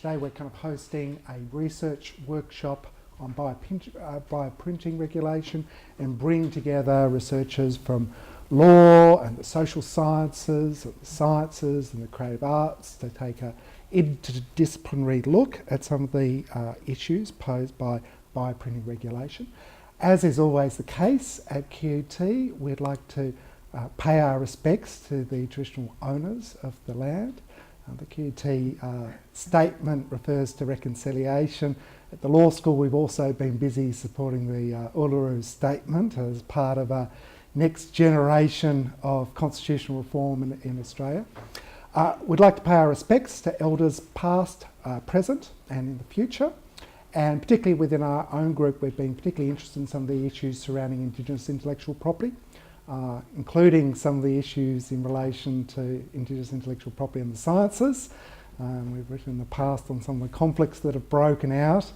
today we're kind of hosting a research workshop on bioprinting regulation and bring together researchers from law and the social sciences and the creative arts to take a interdisciplinary look at some of the issues posed by bioprinting regulation. As is always the case at QT, we'd like to pay our respects to the traditional owners of the land. The QT statement refers to reconciliation. At the law school, we've also been busy supporting the Uluru Statement as part of a next generation of constitutional reform in Australia. We'd like to pay our respects to elders past, present and in the future, and particularly within our own group we've been particularly interested in some of the issues surrounding Indigenous intellectual property, including some of the issues in relation to Indigenous intellectual property and the sciences. We've written in the past on some of the conflicts that have broken out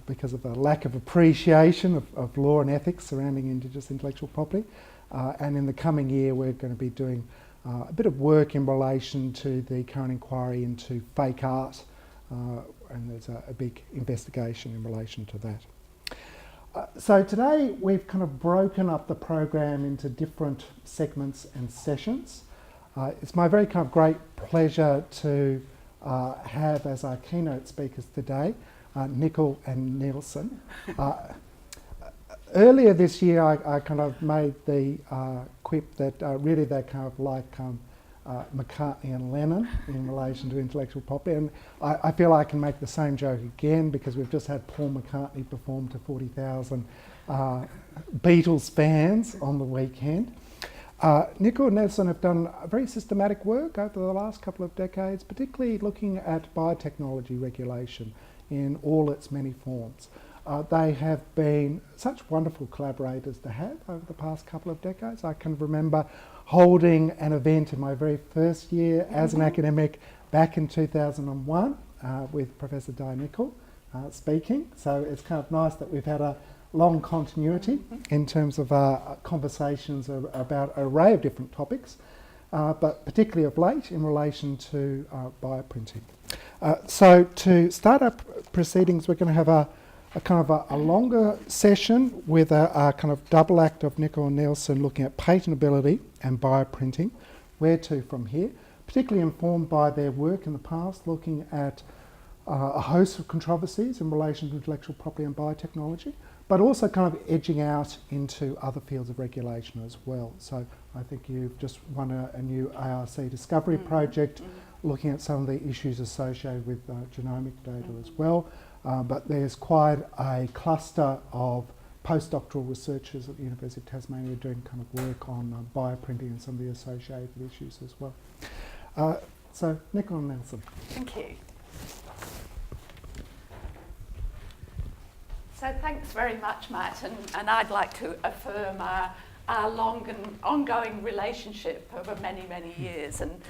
because of a lack of appreciation of law and ethics surrounding Indigenous intellectual property. And in the coming year we're going to be doing a bit of work in relation to the current inquiry into fake art, and there's a big investigation in relation to that. So today we've kind of broken up the program into different segments and sessions. It's my very kind of great pleasure to have as our keynote speakers today Nicol and Nielsen. Earlier this year I kind of made the quip that really they're kind of like McCartney and Lennon in relation to intellectual property, and I feel I can make the same joke again because we've just had Paul McCartney perform to 40,000 Beatles fans on the weekend. Nicol and Nielsen have done very systematic work over the last couple of decades, particularly looking at biotechnology regulation in all its many forms. They have been such wonderful collaborators to have over the past couple of decades. I can remember holding an event in my very first year as an academic back in 2001 with Professor Dianne speaking. So it's kind of nice that we've had a long continuity in terms of conversations about an array of different topics, but particularly of late in relation to bioprinting. So to start up proceedings, we're going to have a kind of a longer session with a kind of double act of Nicol and Nielsen looking at patentability and bioprinting, where to from here, particularly informed by their work in the past looking at a host of controversies in relation to intellectual property and biotechnology, but also kind of edging out into other fields of regulation as well. So I think you've just won a new ARC discovery project looking at some of the issues associated with genomic data as well. But there's quite a cluster of postdoctoral researchers at the University of Tasmania doing kind of work on bioprinting and some of the associated issues as well. So Nicol and Nielsen. Thank you. So thanks very much, Matt, and I'd like to affirm our long and ongoing relationship over many, many years. And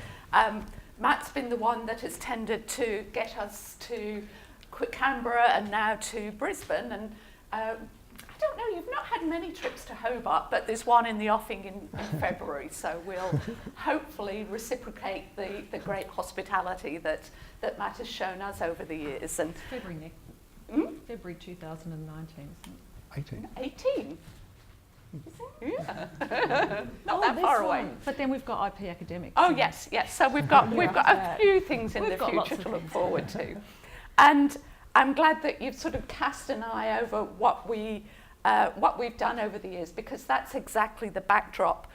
Matt's been the one that has tended to get us to Canberra and now to Brisbane, and I don't know, you've not had many trips to Hobart, but there's one in the offing in February, so we'll hopefully reciprocate the great hospitality that Matt has shown us over the years. And February, Nick. February 2019, isn't it? 18? Yeah. Not that far away. But then we've got IP academics. Oh yes. So we've got a few things in the future to look forward to. And I'm glad that you've sort of cast an eye over what we've done over the years, because that's exactly the backdrop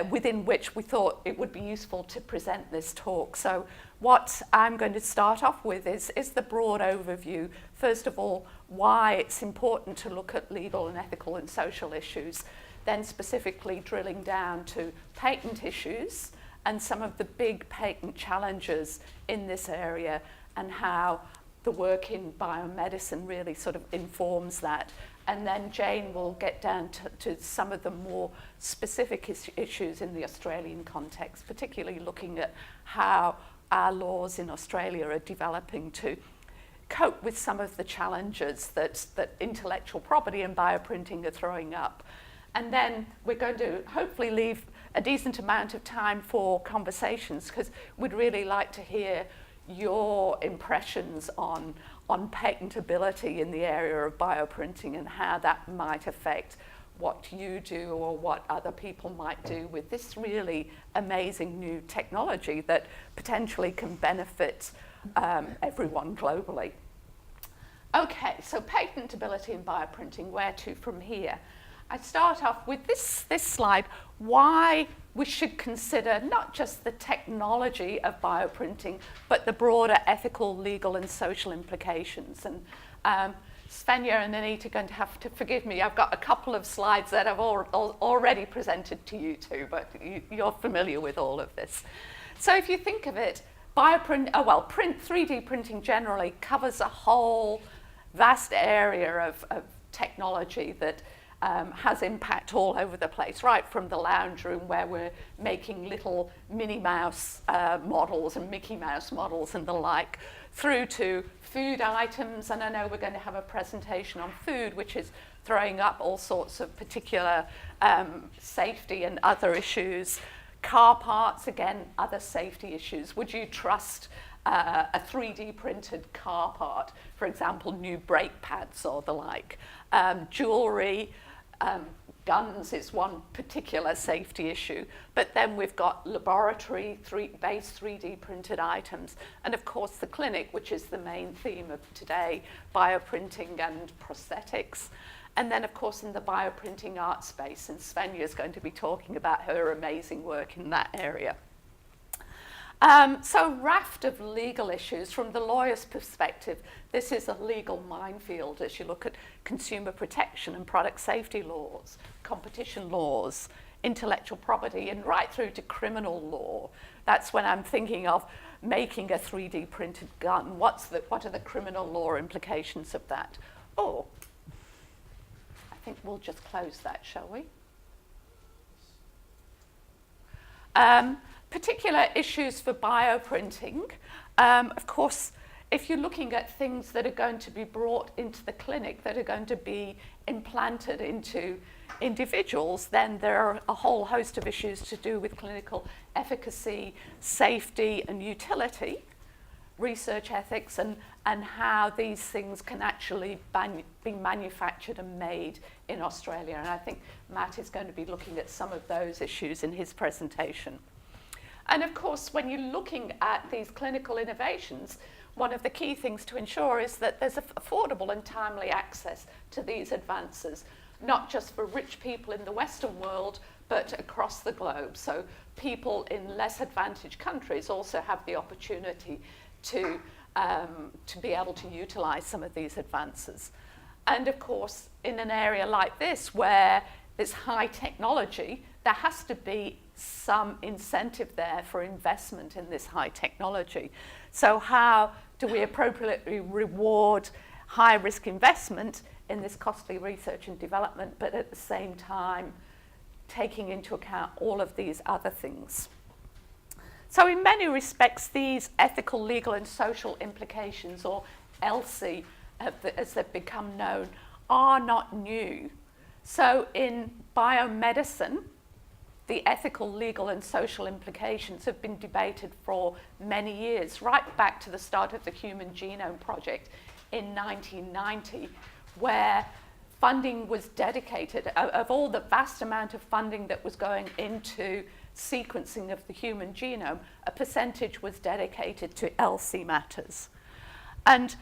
within which we thought it would be useful to present this talk. So what I'm going to start off with is the broad overview. First of all, why it's important to look at legal and ethical and social issues, then specifically drilling down to patent issues and some of the big patent challenges in this area and how the work in biomedicine really sort of informs that. And then Jane will get down to some of the more specific issues in the Australian context, particularly looking at how our laws in Australia are developing to cope with some of the challenges that intellectual property and bioprinting are throwing up. And then we're going to hopefully leave a decent amount of time for conversations, because we'd really like to hear your impressions on patentability in the area of bioprinting and how that might affect what you do or what other people might do with this really amazing new technology that potentially can benefit everyone globally. Okay, so patentability and bioprinting, where to from here? I start off with this slide, why we should consider not just the technology of bioprinting, but the broader ethical, legal and social implications. And Svenja and Anita are going to have to forgive me. I've got a couple of slides that I've already presented to you two, but you're familiar with all of this. So if you think of it, 3D printing generally covers a whole vast area of technology that has impact all over the place, right from the lounge room where we're making little Minnie Mouse models and Mickey Mouse models and the like, through to food items, and I know we're going to have a presentation on food, which is throwing up all sorts of particular safety and other issues. Car parts, again, other safety issues. Would you trust a 3D printed car part, for example, new brake pads or the like? Jewelry, guns is one particular safety issue, but then we've got laboratory-based 3D printed items, and of course the clinic, which is the main theme of today, bioprinting and prosthetics. And then, of course, in the bioprinting art space, and Svenja is going to be talking about her amazing work in that area. So, raft of legal issues. From the lawyer's perspective, this is a legal minefield as you look at consumer protection and product safety laws, competition laws, intellectual property, and right through to criminal law. That's when I'm thinking of making a 3D printed gun. What are the criminal law implications of that? Oh, I think we'll just close that, shall we? Particular issues for bioprinting. Of course, if you're looking at things that are going to be brought into the clinic, that are going to be implanted into individuals, then there are a whole host of issues to do with clinical efficacy, safety and utility, research ethics, and how these things can actually be manufactured and made in Australia. And I think Matt is going to be looking at some of those issues in his presentation. And of course, when you're looking at these clinical innovations, one of the key things to ensure is that there's affordable and timely access to these advances, not just for rich people in the Western world, but across the globe. So people in less advantaged countries also have the opportunity to be able to utilize some of these advances. And of course, in an area like this, where there's high technology, there has to be some incentive there for investment in this high technology. So how do we appropriately reward high-risk investment in this costly research and development, but at the same time taking into account all of these other things? So in many respects, these ethical, legal and social implications, or ELSI as they've become known, are not new. So in biomedicine, the ethical, legal and social implications have been debated for many years, right back to the start of the Human Genome Project in 1990, where funding was dedicated, of all the vast amount of funding that was going into sequencing of the human genome, a percentage was dedicated to ELSI matters. And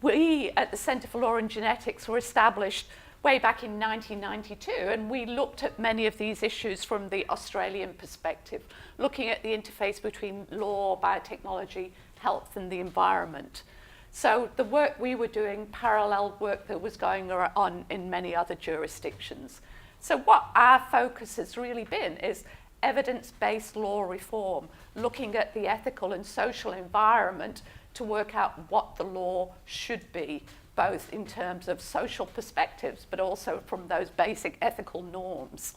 we at the Centre for Law and Genetics were established way back in 1992, and we looked at many of these issues from the Australian perspective, looking at the interface between law, biotechnology, health and the environment. So the work we were doing paralleled work that was going on in many other jurisdictions. So what our focus has really been is evidence-based law reform, looking at the ethical and social environment to work out what the law should be, both in terms of social perspectives, but also from those basic ethical norms.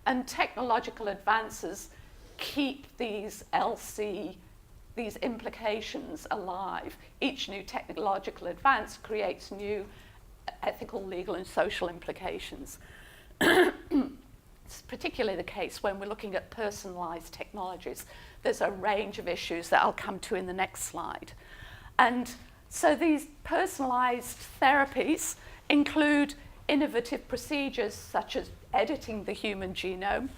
And technological advances keep these LC, these implications alive. Each new technological advance creates new ethical, legal, and social implications. particularly the case when we're looking at personalised technologies. There's a range of issues that I'll come to in the next slide. And so these personalised therapies include innovative procedures such as editing the human genome,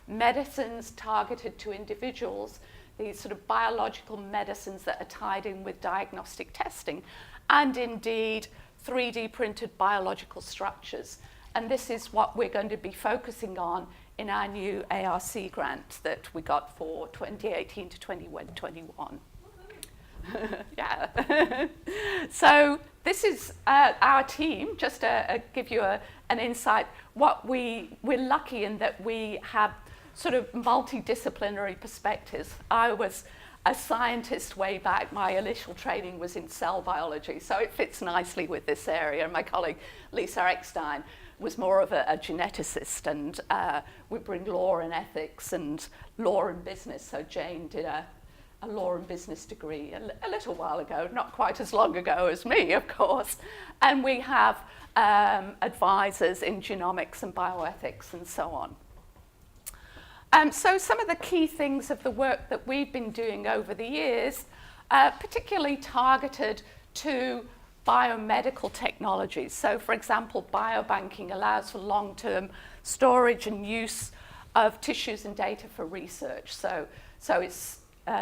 medicines targeted to individuals, these sort of biological medicines that are tied in with diagnostic testing, and indeed 3D printed biological structures. And this is what we're going to be focusing on in our new ARC grant that we got for 2018 to 2021. Yeah. So this is our team, just to give you an insight. We're lucky in that we have sort of multidisciplinary perspectives. I was a scientist way back. My initial training was in cell biology, so it fits nicely with this area. My colleague Lisa Eckstein was more of a geneticist, and we bring law and ethics and law and business. So Jane did a law and business degree a little while ago, not quite as long ago as me, of course. And we have advisors in genomics and bioethics and so on. So some of the key things of the work that we've been doing over the years, particularly targeted to biomedical technologies. So for example, biobanking allows for long-term storage and use of tissues and data for research. So it's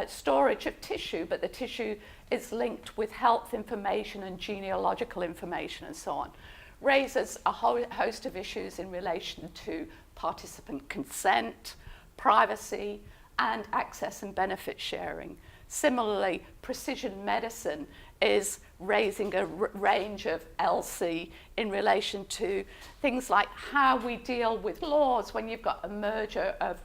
storage of tissue, but the tissue is linked with health information and genealogical information and so on. Raises a whole host of issues in relation to participant consent, privacy, and access and benefit sharing. Similarly, precision medicine is raising a range of LC in relation to things like how we deal with laws when you've got a merger of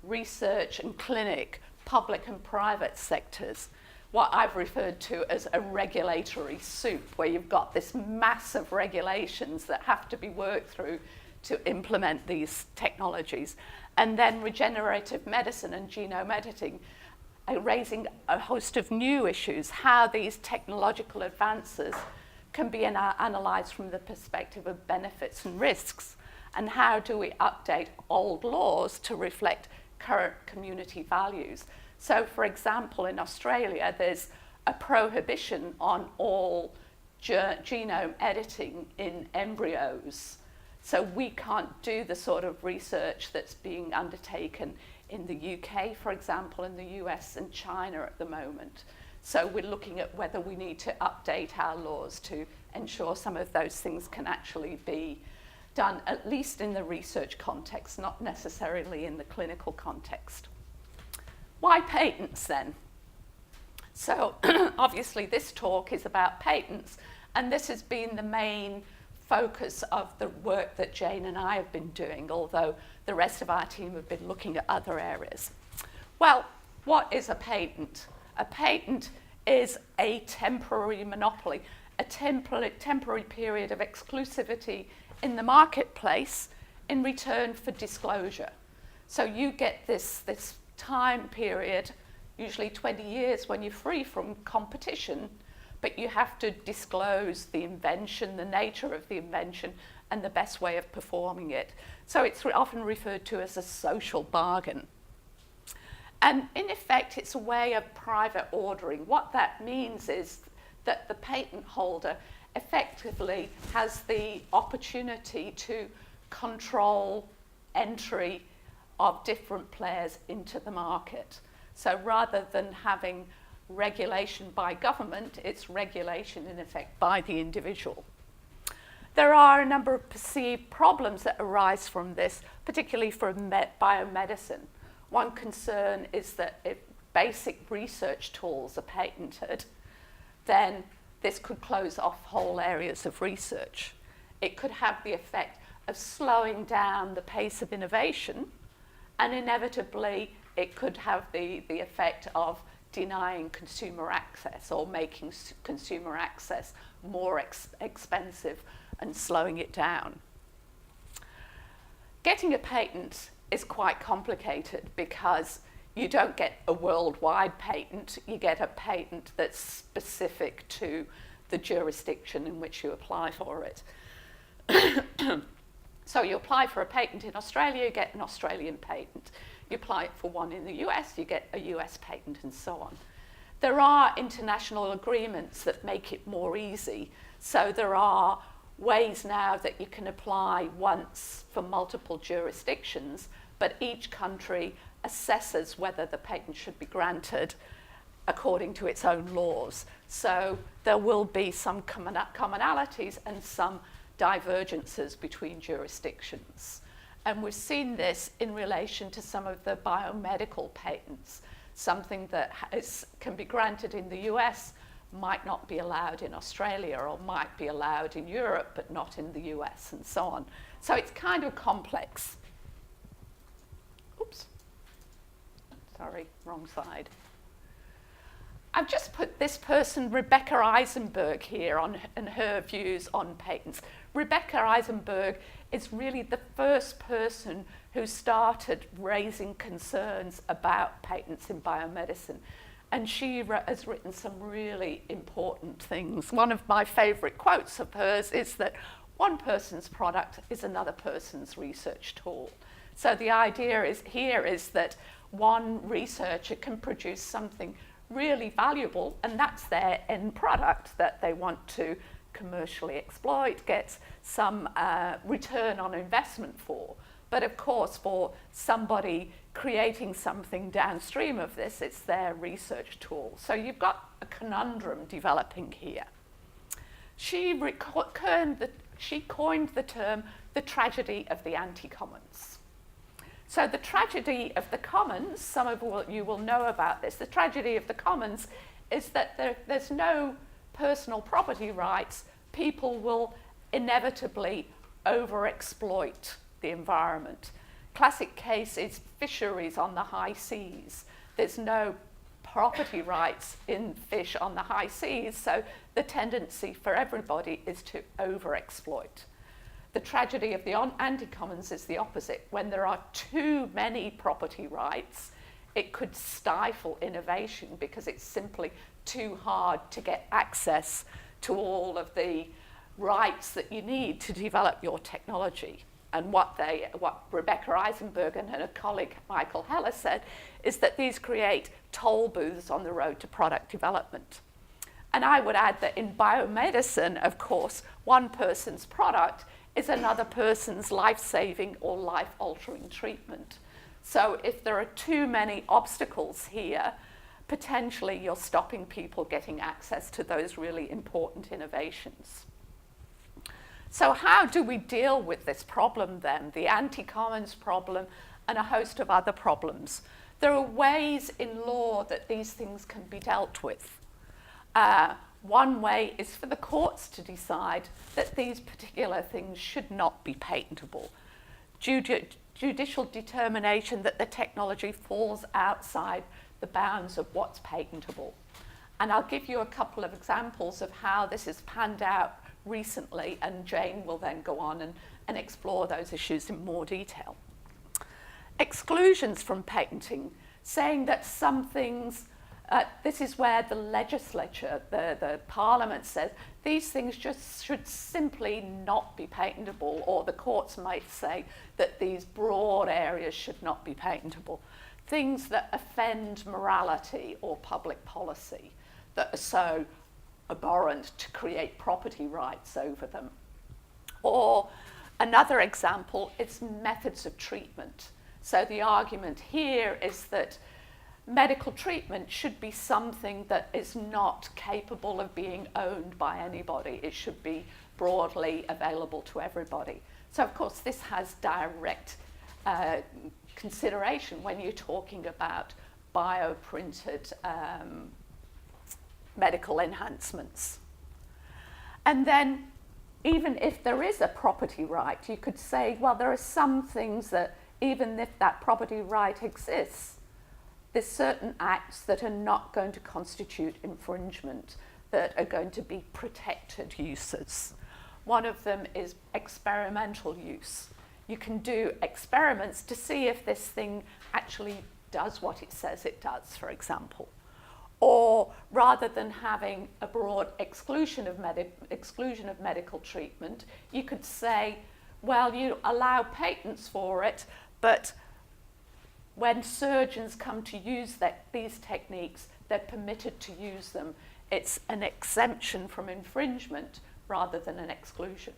research and clinic, public and private sectors, what I've referred to as a regulatory soup, where you've got this mass of regulations that have to be worked through to implement these technologies. And then regenerative medicine and genome editing are raising a host of new issues, how these technological advances can be analysed from the perspective of benefits and risks, and how do we update old laws to reflect current community values. So for example, in Australia, there's a prohibition on all genome editing in embryos. So we can't do the sort of research that's being undertaken in the UK, for example, in the US and China at the moment. So we're looking at whether we need to update our laws to ensure some of those things can actually be done, at least in the research context, not necessarily in the clinical context. Why patents then? So obviously this talk is about patents, and this has been the main focus of the work that Jane and I have been doing, although the rest of our team have been looking at other areas. Well, what is a patent? A patent is a temporary monopoly, a temporary period of exclusivity in the marketplace in return for disclosure. So you get this time period, usually 20 years, when you're free from competition, but you have to disclose the invention, the nature of the invention, and the best way of performing it. So it's often referred to as a social bargain. And in effect, it's a way of private ordering. What that means is that the patent holder effectively has the opportunity to control entry of different players into the market. So rather than having regulation by government, it's regulation in effect by the individual. There are a number of perceived problems that arise from this, particularly for biomedicine. One concern is that if basic research tools are patented, then this could close off whole areas of research. It could have the effect of slowing down the pace of innovation, and inevitably it could have the effect of denying consumer access or making consumer access more expensive and slowing it down. Getting a patent is quite complicated because you don't get a worldwide patent, you get a patent that's specific to the jurisdiction in which you apply for it. So you apply for a patent in Australia, you get an Australian patent. You apply for one in the US, you get a US patent, and so on. There are international agreements that make it more easy. So there are ways now that you can apply once for multiple jurisdictions, but each country assesses whether the patent should be granted according to its own laws. So there will be some commonalities and some divergences between jurisdictions. And we've seen this in relation to some of the biomedical patents. Something that can be granted in the US might not be allowed in Australia, or might be allowed in Europe but not in the US, and so on. So it's kind of complex. Oops. Sorry, wrong side. I've just put this person, Rebecca Eisenberg, here and her views on patents. Rebecca Eisenberg is really the first person who started raising concerns about patents in biomedicine. And she has written some really important things. One of my favourite quotes of hers is that one person's product is another person's research tool. So the idea is that one researcher can produce something really valuable, and that's their end product that they want to commercially exploit, get some return on investment for. But of course, for somebody creating something downstream of this, it's their research tool. So you've got a conundrum developing here. She coined the term the tragedy of the anti-commons. So the tragedy of the commons, some of you will know about this, the tragedy of the commons is that there's no personal property rights. People will inevitably overexploit the environment. Classic case is fisheries on the high seas. There's no property rights in fish on the high seas, so the tendency for everybody is to overexploit. The tragedy of the anti-commons is the opposite. When there are too many property rights, it could stifle innovation because it's simply too hard to get access to all of the rights that you need to develop your technology. And what Rebecca Eisenberg and her colleague Michael Heller said is that these create toll booths on the road to product development. And I would add that in biomedicine, of course, one person's product is another person's life-saving or life-altering treatment. So if there are too many obstacles here, potentially you're stopping people getting access to those really important innovations. So how do we deal with this problem then, the anti-commons problem and a host of other problems? There are ways in law that these things can be dealt with. One way is for the courts to decide that these particular things should not be patentable. Judicial determination that the technology falls outside the bounds of what's patentable. And I'll give you a couple of examples of how this has panned out recently, and Jane will then go on and explore those issues in more detail. Exclusions from patenting, saying that some things this is where the legislature, the parliament says these things just should simply not be patentable, or the courts might say that these broad areas should not be patentable. Things that offend morality or public policy, that are so abhorrent to create property rights over them. Or another example is methods of treatment. So the argument here is that medical treatment should be something that is not capable of being owned by anybody. It should be broadly available to everybody. So of course this has direct consideration when you're talking about bioprinted medical enhancements. And then even if there is a property right, you could say, well, there are some things that even if that property right exists, there's certain acts that are not going to constitute infringement, that are going to be protected uses. One of them is experimental use. You can do experiments to see if this thing actually does what it says it does, for example. Or rather than having a broad exclusion of medical treatment, you could say well, you allow patents for it, but when surgeons come to use these techniques, they're permitted to use them. It's an exemption from infringement rather than an exclusion.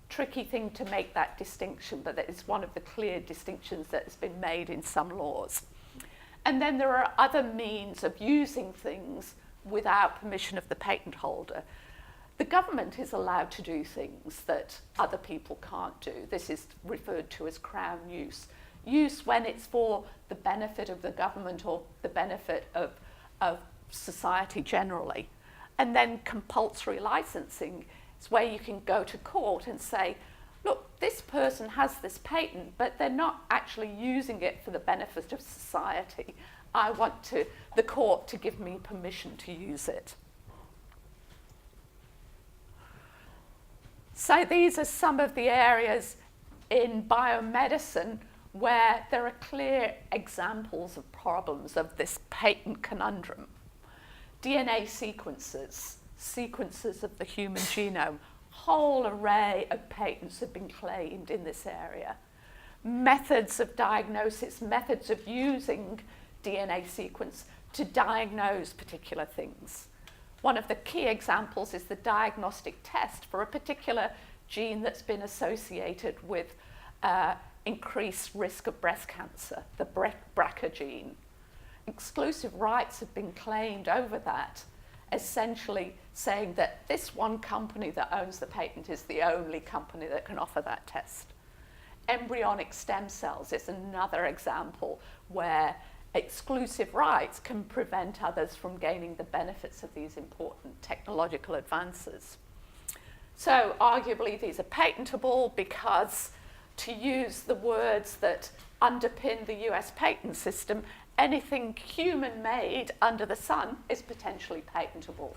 Tricky thing to make that distinction, but it's one of the clear distinctions that has been made in some laws. And then there are other means of using things without permission of the patent holder. The government is allowed to do things that other people can't do. This is referred to as crown use. Use when it's for the benefit of the government or the benefit of society generally. And then compulsory licensing is where you can go to court and say, look, this person has this patent, but they're not actually using it for the benefit of society. I want the court to give me permission to use it. So these are some of the areas in biomedicine where there are clear examples of problems of this patent conundrum. DNA sequences of the human genome, whole array of patents have been claimed in this area. Methods of diagnosis, methods of using DNA sequence to diagnose particular things. One of the key examples is the diagnostic test for a particular gene that's been associated with increased risk of breast cancer, the BRCA gene. Exclusive rights have been claimed over that, essentially saying that this one company that owns the patent is the only company that can offer that test. Embryonic stem cells is another example where exclusive rights can prevent others from gaining the benefits of these important technological advances. So arguably these are patentable because, to use the words that underpin the US patent system, anything human-made under the sun is potentially patentable.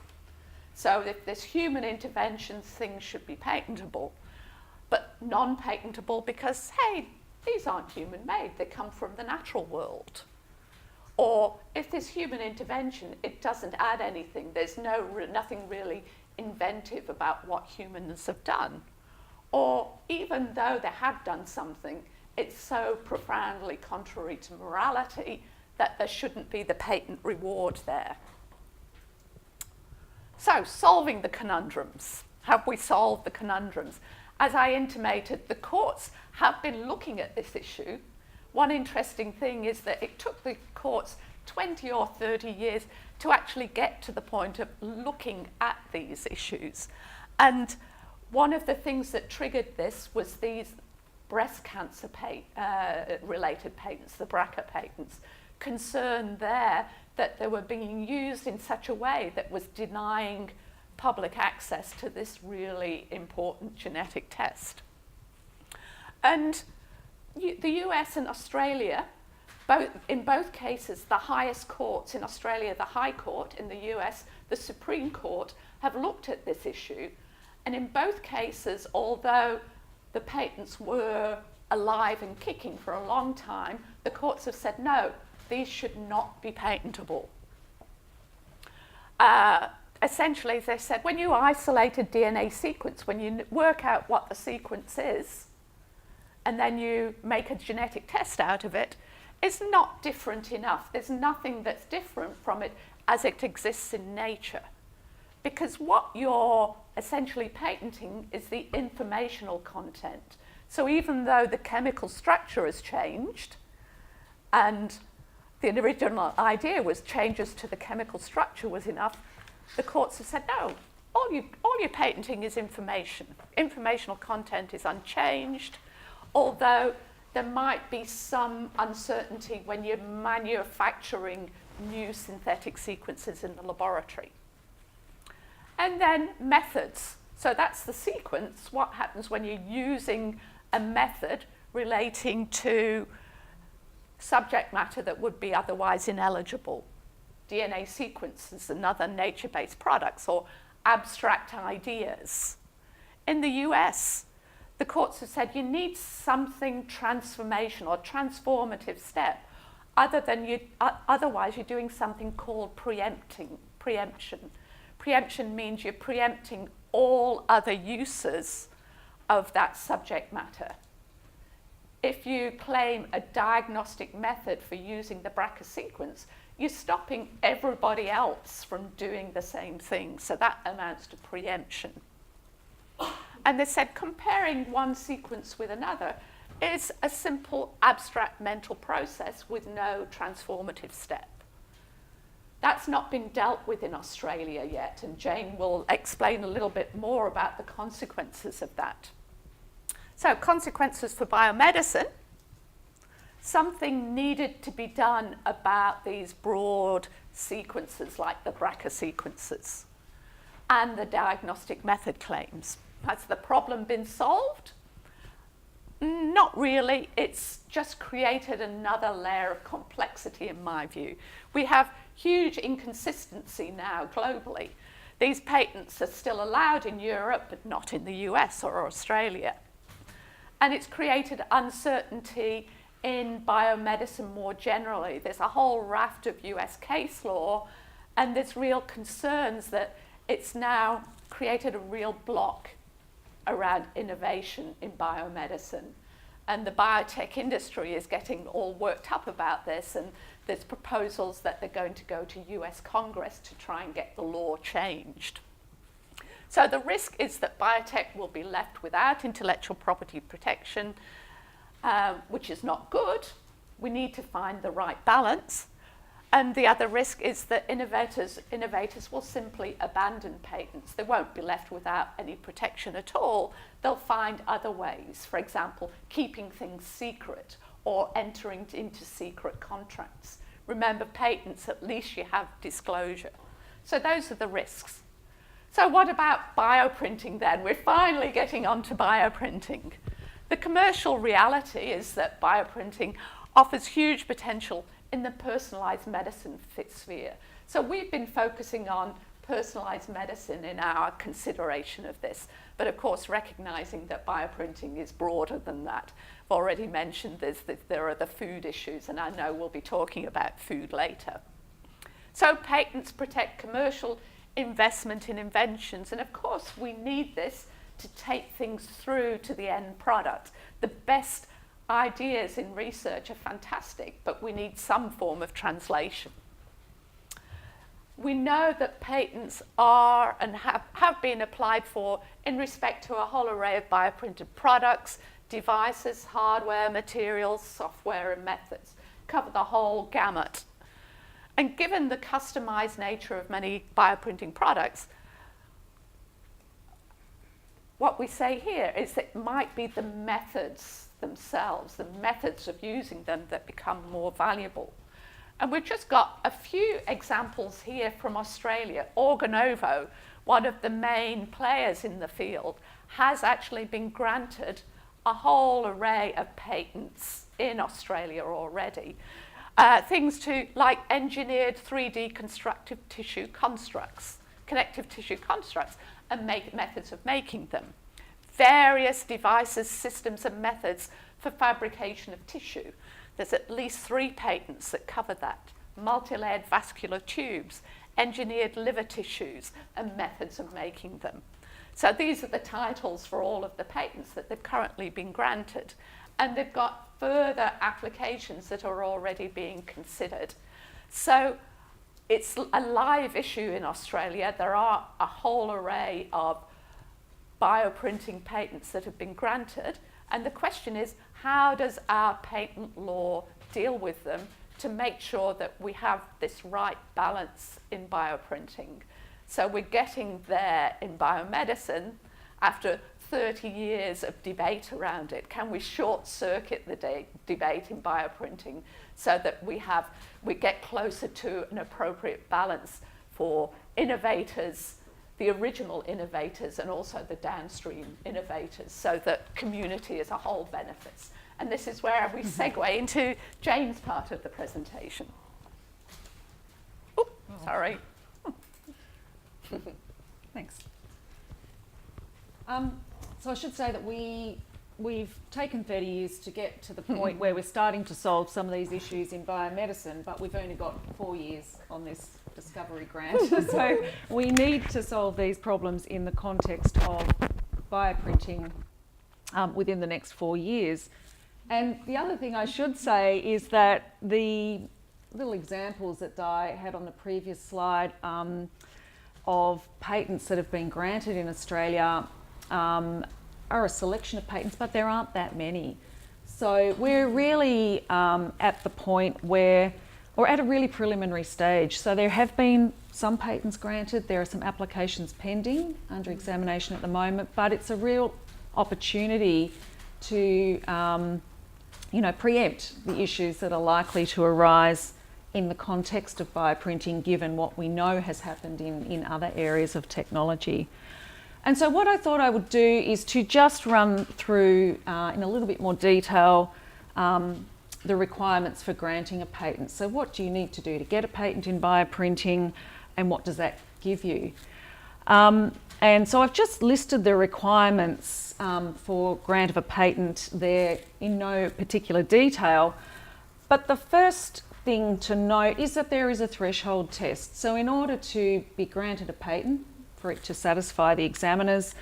So if there's human intervention, things should be patentable, but non-patentable because, hey, these aren't human-made, they come from the natural world. Or if there's human intervention, it doesn't add anything. There's nothing really inventive about what humans have done. Or even though they have done something, it's so profoundly contrary to morality that there shouldn't be the patent reward there. So, solving the conundrums. Have we solved the conundrums? As I intimated, the courts have been looking at this issue. One interesting thing is that it took the courts 20 or 30 years to actually get to the point of looking at these issues. And one of the things that triggered this was these breast cancer related patents, the BRCA patents. Concern there that they were being used in such a way that was denying public access to this really important genetic test. And the US and Australia, in both cases, the highest courts in Australia, the High Court, in the US, the Supreme Court, have looked at this issue. And in both cases, although the patents were alive and kicking for a long time, the courts have said, no, these should not be patentable. Essentially, they said, when you isolate a DNA sequence, when you work out what the sequence is, and then you make a genetic test out of it, it's not different enough. There's nothing that's different from it as it exists in nature. Because what you're essentially patenting is the informational content. So even though the chemical structure has changed, and the original idea was changes to the chemical structure was enough, the courts have said, no, all you're patenting is information. Informational content is unchanged, although there might be some uncertainty when you're manufacturing new synthetic sequences in the laboratory. And then methods. So that's the sequence. What happens when you're using a method relating to subject matter that would be otherwise ineligible? DNA sequences and other nature-based products, or abstract ideas. In the US, the courts have said you need something transformational or transformative step, otherwise you're doing something called preemption. Preemption means you're preempting all other uses of that subject matter. If you claim a diagnostic method for using the BRCA sequence, you're stopping everybody else from doing the same thing. So that amounts to preemption. And they said comparing one sequence with another is a simple abstract mental process with no transformative step. That's not been dealt with in Australia yet, and Jane will explain a little bit more about the consequences of that. So, consequences for biomedicine. Something needed to be done about these broad sequences like the BRCA sequences and the diagnostic method claims. Has the problem been solved? Not really. It's just created another layer of complexity in my view. We have huge inconsistency now globally. These patents are still allowed in Europe, but not in the US or Australia. And it's created uncertainty in biomedicine more generally. There's a whole raft of US case law, and there's real concerns that it's now created a real block around innovation in biomedicine. And the biotech industry is getting all worked up about this, and there's proposals that they're going to go to US Congress to try and get the law changed. So the risk is that biotech will be left without intellectual property protection, which is not good. We need to find the right balance. And the other risk is that innovators will simply abandon patents. They won't be left without any protection at all. They'll find other ways, for example, keeping things secret or entering into secret contracts. Remember, patents, at least you have disclosure. So those are the risks. So what about bioprinting then? We're finally getting onto bioprinting. The commercial reality is that bioprinting offers huge potential in the personalised medicine sphere. So we've been focusing on personalised medicine in our consideration of this, but of course recognising that bioprinting is broader than that. I've already mentioned there are the food issues, and I know we'll be talking about food later. So patents protect commercial investment in inventions, and of course we need this to take things through to the end product. The best ideas in research are fantastic, but we need some form of translation. We know that patents are and have been applied for in respect to a whole array of bioprinted products, devices, hardware, materials, software, and methods. Cover the whole gamut. And given the customized nature of many bioprinting products, what we say here is that it might be the methods themselves, the methods of using them, that become more valuable. And we've just got a few examples here from Australia. Organovo, one of the main players in the field, has actually been granted a whole array of patents in Australia already. Things like engineered 3D constructive tissue constructs, connective tissue constructs, and methods of making them. Various devices, systems, and methods for fabrication of tissue. There's at least 3 patents that cover that. Multi-layered vascular tubes, engineered liver tissues, and methods of making them. So these are the titles for all of the patents that they've currently been granted. And they've got further applications that are already being considered. So it's a live issue in Australia. There are a whole array of bioprinting patents that have been granted, and the question is, how does our patent law deal with them to make sure that we have this right balance in bioprinting? So we're getting there in biomedicine after 30 years of debate around it. Can we short circuit the debate in bioprinting so that we get closer to an appropriate balance for innovators, the original innovators, and also the downstream innovators, so that community as a whole benefits? And this is where we segue into Jane's part of the presentation. Oh, sorry. Thanks. So I should say that we've taken 30 years to get to the point where we're starting to solve some of these issues in biomedicine, but we've only got 4 years on this discovery grant. So we need to solve these problems in the context of bioprinting within the next 4 years. And the other thing I should say is that the little examples that Di had on the previous slide of patents that have been granted in Australia are a selection of patents, but there aren't that many. So we're really at the point where, or at a really preliminary stage. So there have been some patents granted, there are some applications pending under examination at the moment, but it's a real opportunity to preempt the issues that are likely to arise in the context of bioprinting, given what we know has happened in other areas of technology. And so what I thought I would do is to just run through in a little bit more detail the requirements for granting a patent. So what do you need to do to get a patent in bioprinting, and what does that give you? And so I've just listed the requirements for grant of a patent there in no particular detail. But the first thing to note is that there is a threshold test. So in order to be granted a patent, for it to satisfy the examiners,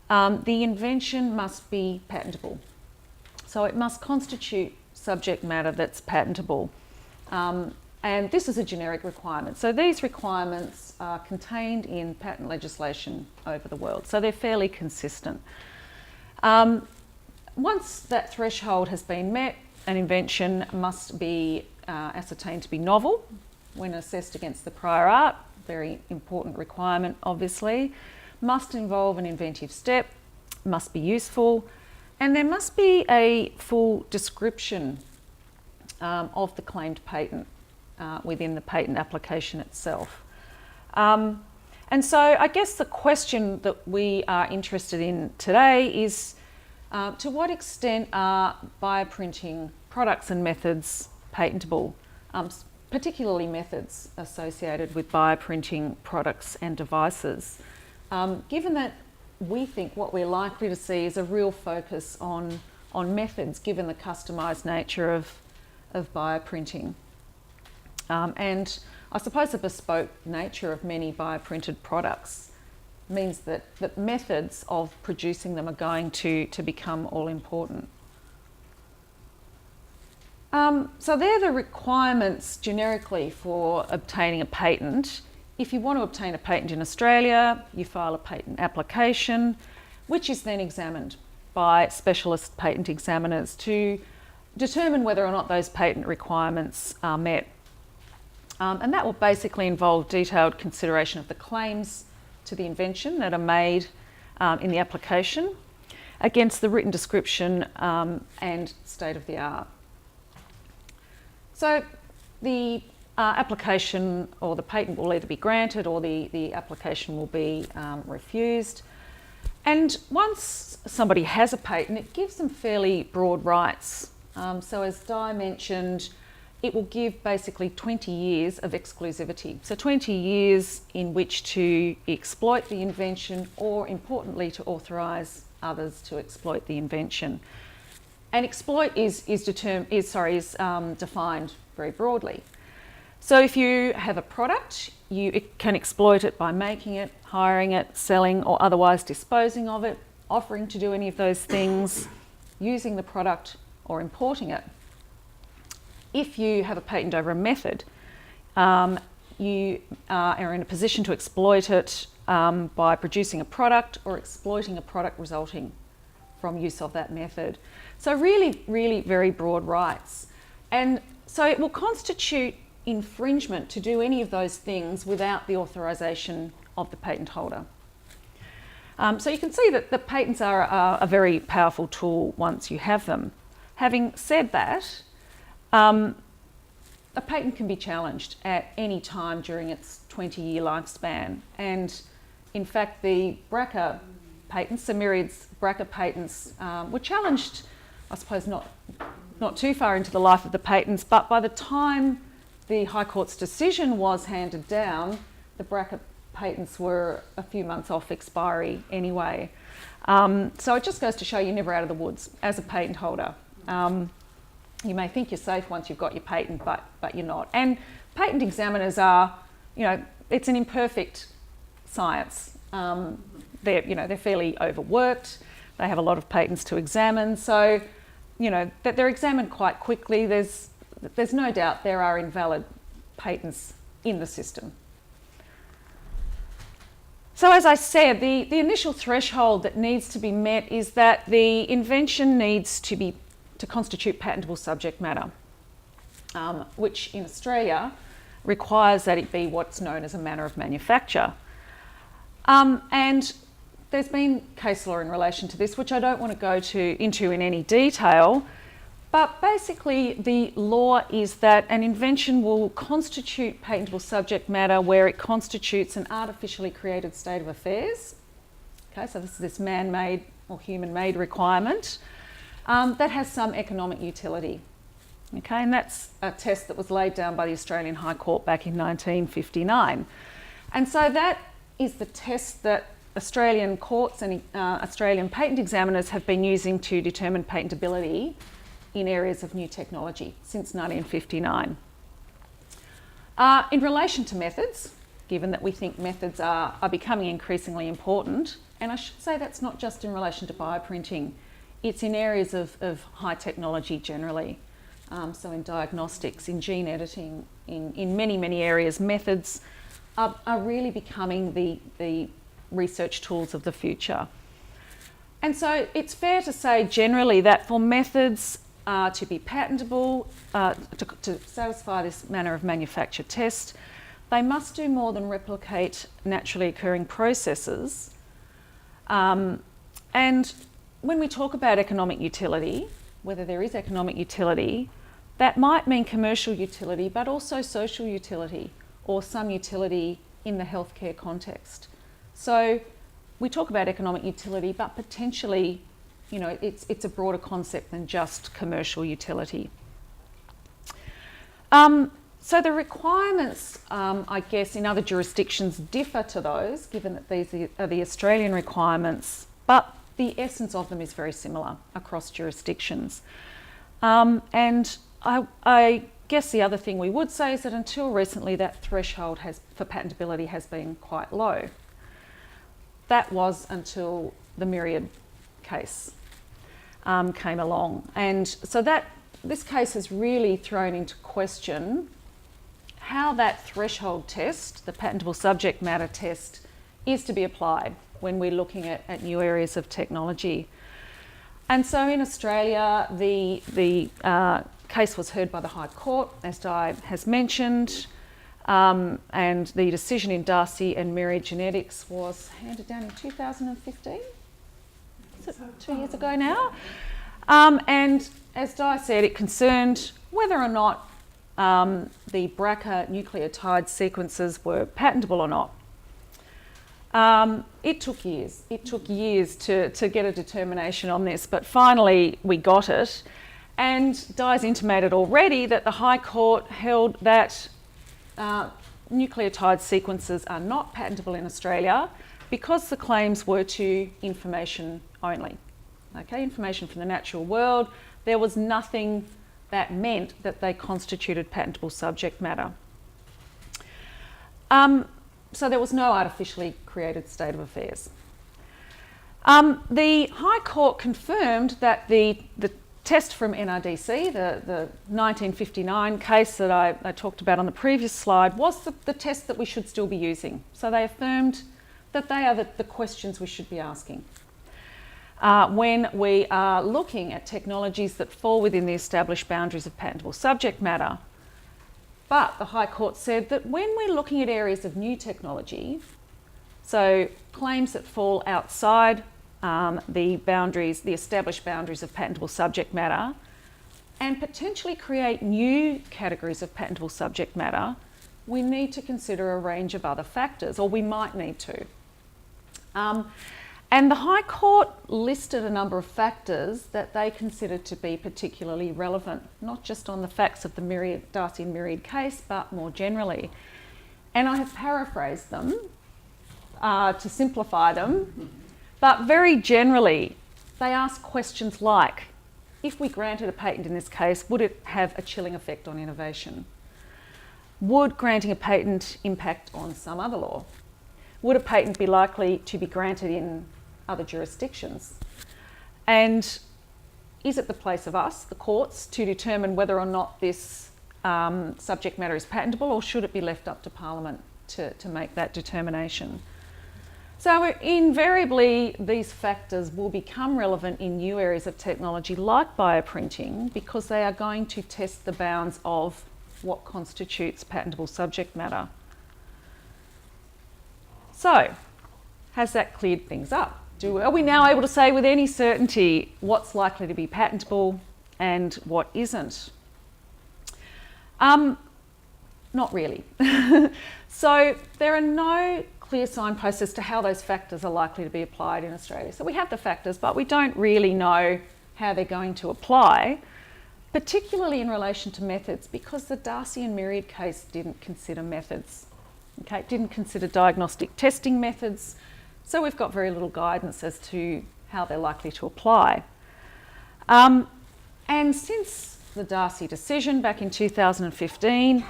the invention must be patentable. So it must constitute subject matter that's patentable. And this is a generic requirement. So these requirements are contained in patent legislation over the world. So they're fairly consistent. Once that threshold has been met, an invention must be ascertained to be novel when assessed against the prior art. Very important requirement, obviously. Must involve an inventive step, must be useful, and there must be a full description of the claimed patent within the patent application itself. And so I guess the question that we are interested in today is to what extent are bioprinting products and methods patentable, particularly methods associated with bioprinting products and devices, given that we think what we're likely to see is a real focus on methods, given the customised nature of bioprinting. And I suppose the bespoke nature of many bioprinted products means that methods of producing them are going to become all important. So they're the requirements generically for obtaining a patent. If you want to obtain a patent in Australia, you file a patent application, which is then examined by specialist patent examiners to determine whether or not those patent requirements are met. And that will basically involve detailed consideration of the claims to the invention that are made in the application against the written description and state of the art. So the application or the patent will either be granted or the application will be refused. And once somebody has a patent, it gives them fairly broad rights. So as Di mentioned, it will give basically 20 years of exclusivity. So 20 years in which to exploit the invention, or importantly, to authorise others to exploit the invention. And exploit is defined very broadly. So if you have a product, you can exploit it by making it, hiring it, selling, or otherwise disposing of it, offering to do any of those things, using the product, or importing it. If you have a patent over a method, you are in a position to exploit it by producing a product or exploiting a product resulting from use of that method. So really, really very broad rights. And so it will constitute infringement to do any of those things without the authorisation of the patent holder. So you can see that the patents are a very powerful tool once you have them. Having said that, a patent can be challenged at any time during its 20-year lifespan. And in fact, the BRCA patents, the myriad's BRCA patents, were challenged, I suppose not too far into the life of the patents, but by the time the High Court's decision was handed down, the BRCA patents were a few months off expiry anyway. So it just goes to show you're never out of the woods as a patent holder. You may think you're safe once you've got your patent, but you're not. And patent examiners are, it's an imperfect science. They're fairly overworked. They have a lot of patents to examine, so that they're examined quite quickly. There's no doubt there are invalid patents in the system. So as I said, the initial threshold that needs to be met is that the invention needs to constitute patentable subject matter, which in Australia requires that it be what's known as a manner of manufacture. And there's been case law in relation to this, which I don't want to go into in any detail, but basically the law is that an invention will constitute patentable subject matter where it constitutes an artificially created state of affairs. Okay, so this is this man-made or human-made requirement that has some economic utility. Okay, and that's a test that was laid down by the Australian High Court back in 1959. And so that is the test that Australian courts and Australian patent examiners have been using to determine patentability in areas of new technology since 1959. In relation to methods, given that we think methods are becoming increasingly important, and I should say that's not just in relation to bioprinting, it's in areas of high technology generally. So in diagnostics, in gene editing, in many areas, methods are really becoming the research tools of the future. And so it's fair to say generally that for methods to be patentable, to satisfy this manner of manufacture test, they must do more than replicate naturally occurring processes. And when we talk about economic utility, whether there is economic utility, that might mean commercial utility, but also social utility or some utility in the healthcare context. So we talk about economic utility, but potentially, it's a broader concept than just commercial utility. So the requirements, I guess, in other jurisdictions differ to those, given that these are the Australian requirements, but the essence of them is very similar across jurisdictions. And I guess the other thing we would say is that until recently that threshold for patentability has been quite low. That was until the myriad case came along. And so this case has really thrown into question how that threshold test, the patentable subject matter test, is to be applied when we're looking at new areas of technology. And so in Australia, the case was heard by the High Court, as Di has mentioned, and the decision in Darcy and Myriad Genetics was handed down in 2015? Is it 2 years ago now? And as Di said, it concerned whether or not the BRCA nucleotide sequences were patentable or not. It took years. It took years to get a determination on this, but finally we got it. And Di's intimated already that the High Court held that nucleotide sequences are not patentable in Australia because the claims were to information only. Okay, information from the natural world. There was nothing that meant that they constituted patentable subject matter. So there was no artificially created state of affairs. The High Court confirmed that the test from NRDC, the 1959 case that I talked about on the previous slide, was the test that we should still be using. So they affirmed that they are the questions we should be asking when we are looking at technologies that fall within the established boundaries of patentable subject matter. But the High Court said that when we're looking at areas of new technology, so claims that fall outside the established boundaries of patentable subject matter, and potentially create new categories of patentable subject matter, we need to consider a range of other factors, or we might need to. And the High Court listed a number of factors that they considered to be particularly relevant, not just on the facts of the Darcy and Myriad case, but more generally. And I have paraphrased them to simplify them, but very generally, they ask questions like, if we granted a patent in this case, would it have a chilling effect on innovation? Would granting a patent impact on some other law? Would a patent be likely to be granted in other jurisdictions? And is it the place of us, the courts, to determine whether or not this subject matter is patentable, or should it be left up to Parliament to make that determination? So invariably, these factors will become relevant in new areas of technology like bioprinting, because they are going to test the bounds of what constitutes patentable subject matter. So, has that cleared things up? Are we now able to say with any certainty what's likely to be patentable and what isn't? Not really. So there are no clear signposts as to how those factors are likely to be applied in Australia. So we have the factors, but we don't really know how they're going to apply, particularly in relation to methods, because the Darcy and Myriad case didn't consider methods. Okay, it didn't consider diagnostic testing methods, so we've got very little guidance as to how they're likely to apply. And since the Darcy decision back in 2015,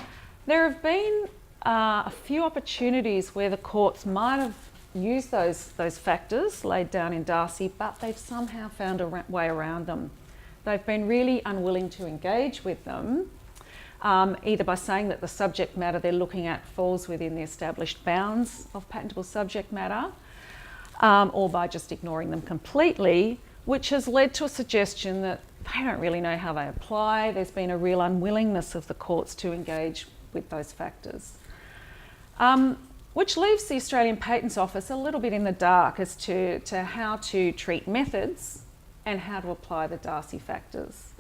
there have been a few opportunities where the courts might have used those factors laid down in Darcy, but they've somehow found a way around them. They've been really unwilling to engage with them, either by saying that the subject matter they're looking at falls within the established bounds of patentable subject matter, or by just ignoring them completely, which has led to a suggestion that they don't really know how they apply. There's been a real unwillingness of the courts to engage with those factors, which leaves the Australian Patents Office a little bit in the dark as to how to treat methods and how to apply the Darcy factors.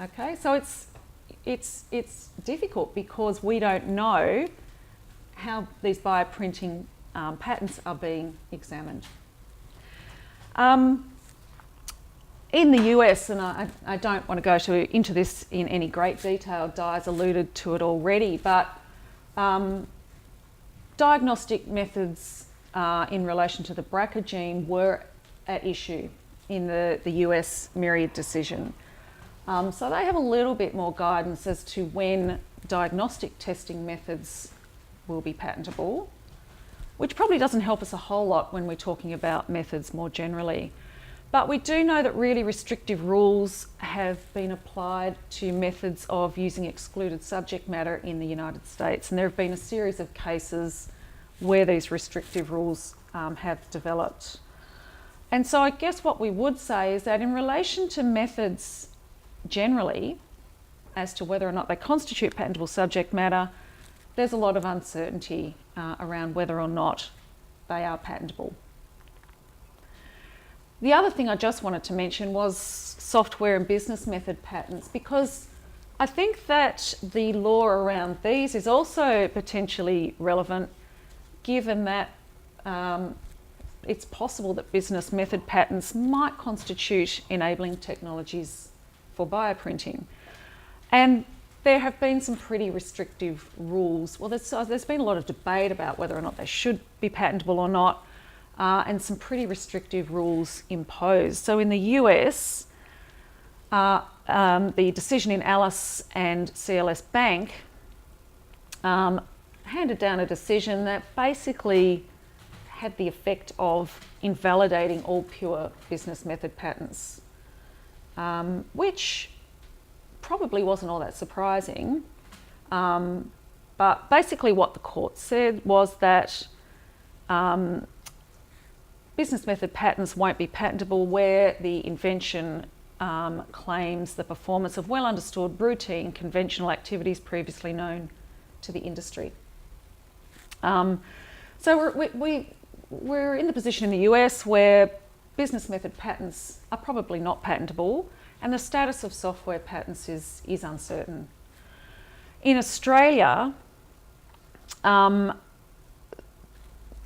Okay, so it's difficult because we don't know how these bioprinting patents are being examined. In the US, and I don't want to go into this in any great detail, Di's alluded to it already, but diagnostic methods in relation to the BRCA gene were at issue in the US Myriad decision. So they have a little bit more guidance as to when diagnostic testing methods will be patentable, which probably doesn't help us a whole lot when we're talking about methods more generally. But we do know that really restrictive rules have been applied to methods of using excluded subject matter in the United States, and there have been a series of cases where these restrictive rules have developed. And so I guess what we would say is that in relation to methods generally, as to whether or not they constitute patentable subject matter, there's a lot of uncertainty around whether or not they are patentable. The other thing I just wanted to mention was software and business method patents, because I think that the law around these is also potentially relevant, given that it's possible that business method patents might constitute enabling technologies for bioprinting. And there have been some pretty restrictive rules. Well, there's been a lot of debate about whether or not they should be patentable or not, and some pretty restrictive rules imposed. So in the US, the decision in Alice and CLS Bank handed down a decision that basically had the effect of invalidating all pure business method patents, which probably wasn't all that surprising. But basically what the court said was that business method patents won't be patentable where the invention claims the performance of well understood, routine, conventional activities previously known to the industry. So we're in the position in the US where business method patents are probably not patentable, and the status of software patents is uncertain. In Australia,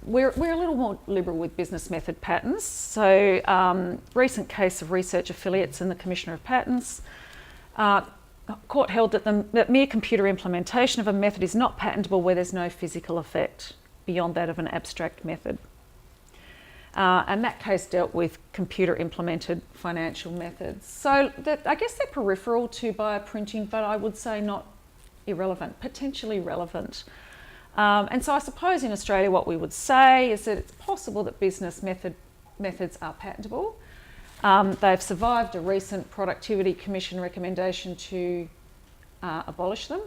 we're a little more liberal with business method patents. So recent case of research affiliates and the Commissioner of Patents, court held that mere computer implementation of a method is not patentable where there's no physical effect beyond that of an abstract method. And that case dealt with computer implemented financial methods. So I guess they're peripheral to bioprinting, but I would say not irrelevant, potentially relevant. And so I suppose in Australia what we would say is that it's possible that business methods are patentable, They've survived a recent Productivity Commission recommendation to abolish them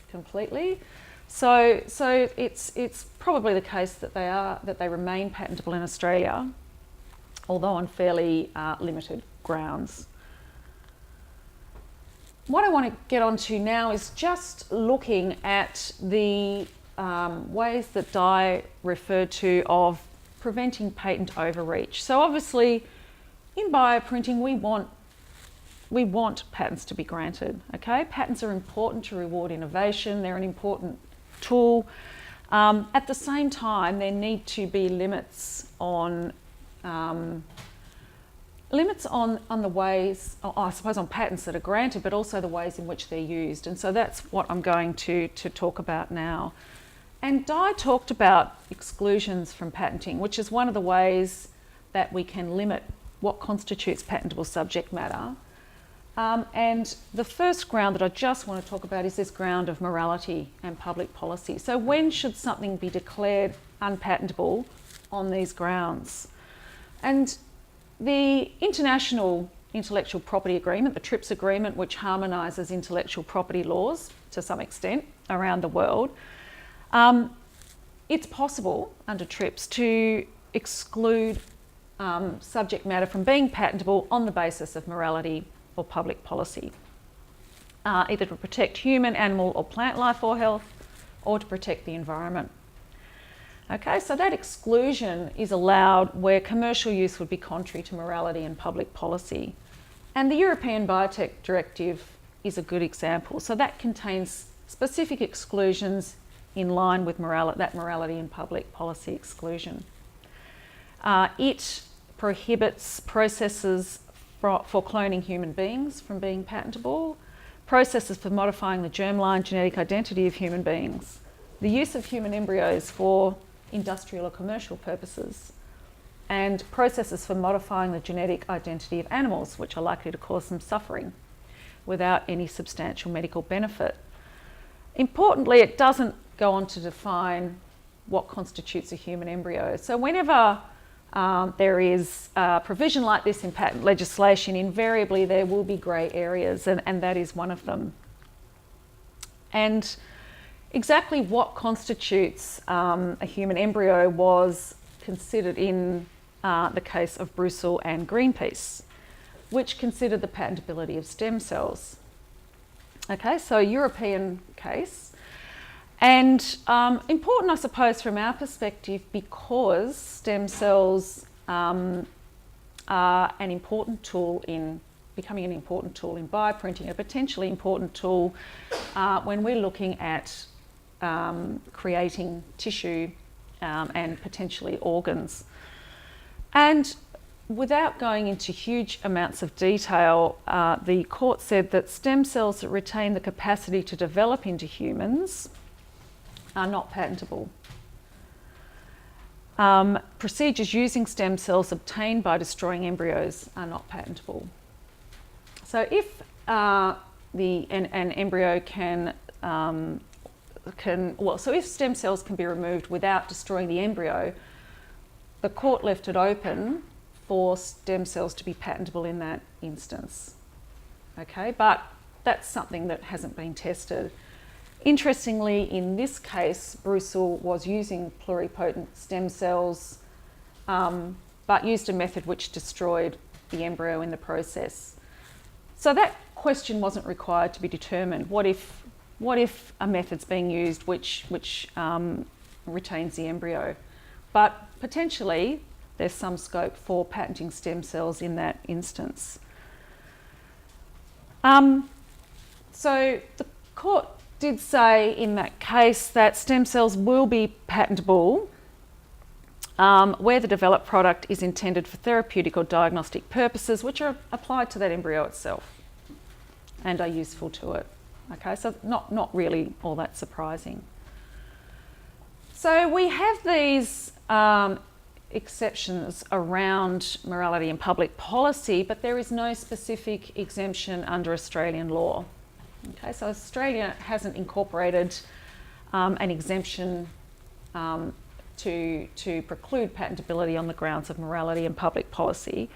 completely. So it's probably the case that they remain patentable in Australia, although on fairly limited grounds. What I want to get onto now is just looking at the ways that Di referred to of preventing patent overreach. So obviously, in bioprinting, we want patents to be granted. Okay, patents are important to reward innovation. They're an important tool. At the same time, there need to be limits on the ways, I suppose, on patents that are granted, but also the ways in which they're used. And so that's what I'm going to talk about now. And Di talked about exclusions from patenting, which is one of the ways that we can limit what constitutes patentable subject matter. And the first ground that I just want to talk about is this ground of morality and public policy. So when should something be declared unpatentable on these grounds? And the International Intellectual Property Agreement, the TRIPS agreement, which harmonises intellectual property laws to some extent around the world, it's possible under TRIPS to exclude subject matter from being patentable on the basis of morality or public policy, either to protect human, animal or plant life or health, or to protect the environment. Okay, so that exclusion is allowed where commercial use would be contrary to morality and public policy. And the European Biotech Directive is a good example. So that contains specific exclusions in line with that morality and public policy exclusion. It prohibits processes for cloning human beings from being patentable, processes for modifying the germline genetic identity of human beings, the use of human embryos for industrial or commercial purposes, and processes for modifying the genetic identity of animals, which are likely to cause them suffering without any substantial medical benefit. Importantly, it doesn't go on to define what constitutes a human embryo. So whenever there is a provision like this in patent legislation, invariably there will be grey areas, and that is one of them. And exactly what constitutes a human embryo was considered in the case of Brussels and Greenpeace, which considered the patentability of stem cells. Okay, so a European case. And important, I suppose, from our perspective, because stem cells are an important tool in becoming an important tool in bioprinting, a potentially important tool when we're looking at creating tissue and potentially organs. And without going into huge amounts of detail, the court said that stem cells that retain the capacity to develop into humans are not patentable. Procedures using stem cells obtained by destroying embryos are not patentable. So if an embryo so if stem cells can be removed without destroying the embryo, the court left it open for stem cells to be patentable in that instance. Okay, but that's something that hasn't been tested. Interestingly, in this case, Brussels was using pluripotent stem cells, but used a method which destroyed the embryo in the process. So that question wasn't required to be determined. What if a method's being used which retains the embryo? But potentially, there's some scope for patenting stem cells in that instance. So the court did say in that case that stem cells will be patentable where the developed product is intended for therapeutic or diagnostic purposes which are applied to that embryo itself and are useful to it. Okay, so not really all that surprising. So we have these exceptions around morality and public policy, but there is no specific exemption under Australian law. Okay, so Australia hasn't incorporated an exemption to preclude patentability on the grounds of morality and public policy.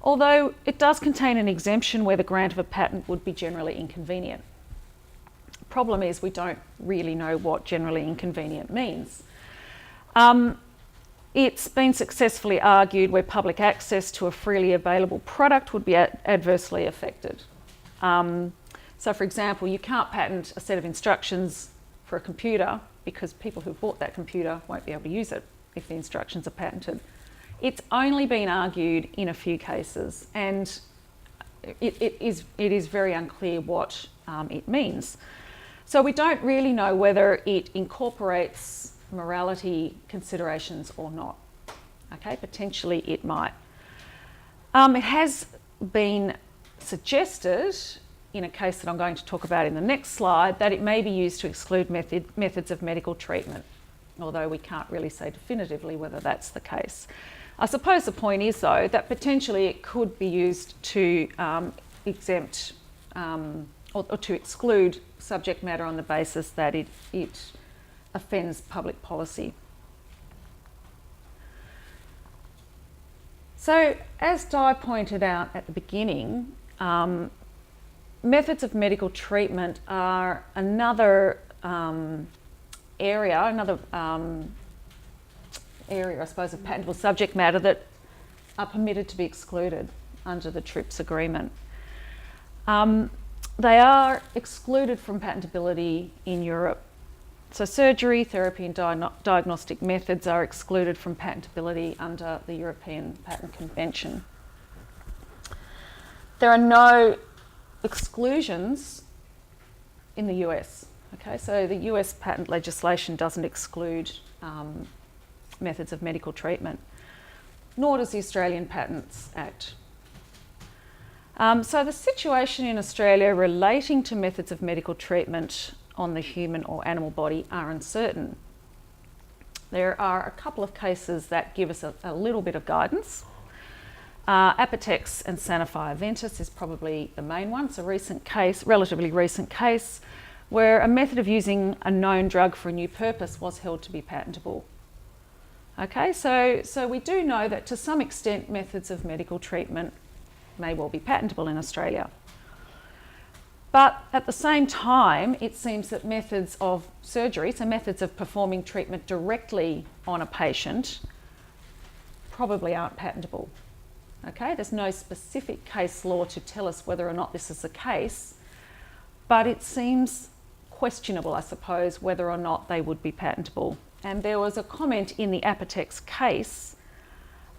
although it does contain an exemption where the grant of a patent would be generally inconvenient. Problem is, we don't really know what generally inconvenient means. It's been successfully argued where public access to a freely available product would be adversely affected. So for example, you can't patent a set of instructions for a computer because people who've bought that computer won't be able to use it if the instructions are patented. It's only been argued in a few cases, and it is very unclear what it means. So we don't really know whether it incorporates morality considerations or not. Okay, potentially it might. It has been suggested in a case that I'm going to talk about in the next slide that it may be used to exclude methods of medical treatment, although we can't really say definitively whether that's the case. I suppose the point is, though, that potentially it could be used to exempt or to exclude subject matter on the basis that it offends public policy. So, as Di pointed out at the beginning, methods of medical treatment are another area, I suppose, of patentable subject matter that are permitted to be excluded under the TRIPS agreement. They are excluded from patentability in Europe. So surgery, therapy and diagnostic methods are excluded from patentability under the European Patent Convention. There are no exclusions in the US. Okay, so the US patent legislation doesn't exclude methods of medical treatment, nor does the Australian Patents Act. So the situation in Australia relating to methods of medical treatment on the human or animal body are uncertain. There are a couple of cases that give us a little bit of guidance. Apotex and Sanofi Aventis is probably the main one. It's a recent case, relatively recent case, where a method of using a known drug for a new purpose was held to be patentable. Okay, so we do know that to some extent methods of medical treatment may well be patentable in Australia. But at the same time, it seems that methods of surgery, so methods of performing treatment directly on a patient, probably aren't patentable. Okay, there's no specific case law to tell us whether or not this is the case, but it seems questionable, I suppose, whether or not they would be patentable. And there was a comment in the Apotex case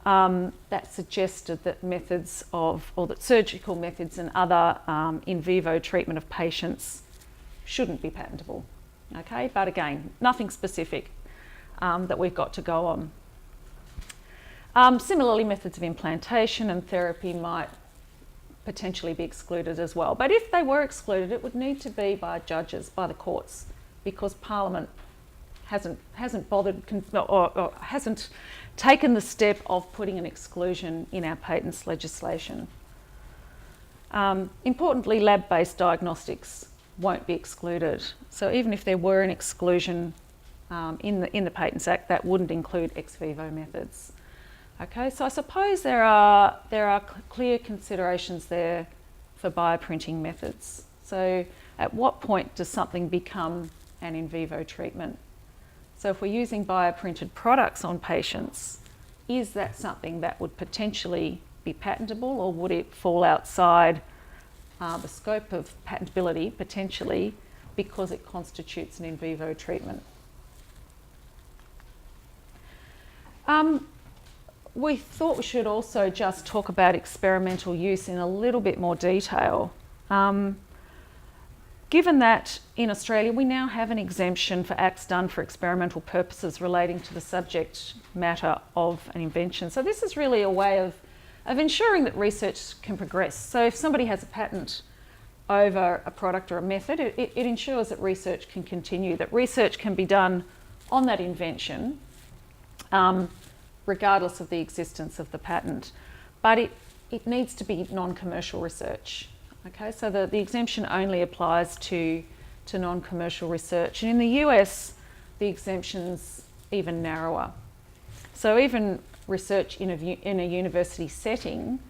that suggested that that surgical methods and other in vivo treatment of patients shouldn't be patentable. Okay, but again, nothing specific that we've got to go on. Similarly, methods of implantation and therapy might potentially be excluded as well. But if they were excluded, it would need to be by judges, by the courts, because Parliament hasn't bothered or hasn't taken the step of putting an exclusion in our patents legislation. Importantly, lab-based diagnostics won't be excluded. So even if there were an exclusion in the Patents Act, that wouldn't include ex vivo methods. Okay, so I suppose there are clear considerations there for bioprinting methods. So at what point does something become an in vivo treatment? So if we're using bioprinted products on patients, is that something that would potentially be patentable, or would it fall outside the scope of patentability potentially because it constitutes an in vivo treatment? We thought we should also just talk about experimental use in a little bit more detail. Given that in Australia we now have an exemption for acts done for experimental purposes relating to the subject matter of an invention. So this is really a way of ensuring that research can progress. So if somebody has a patent over a product or a method, it ensures that research can continue, that research can be done on that invention regardless of the existence of the patent. But it needs to be non-commercial research. Okay, so the exemption only applies to non-commercial research. And in the US, the exemption's even narrower. So even research in a university setting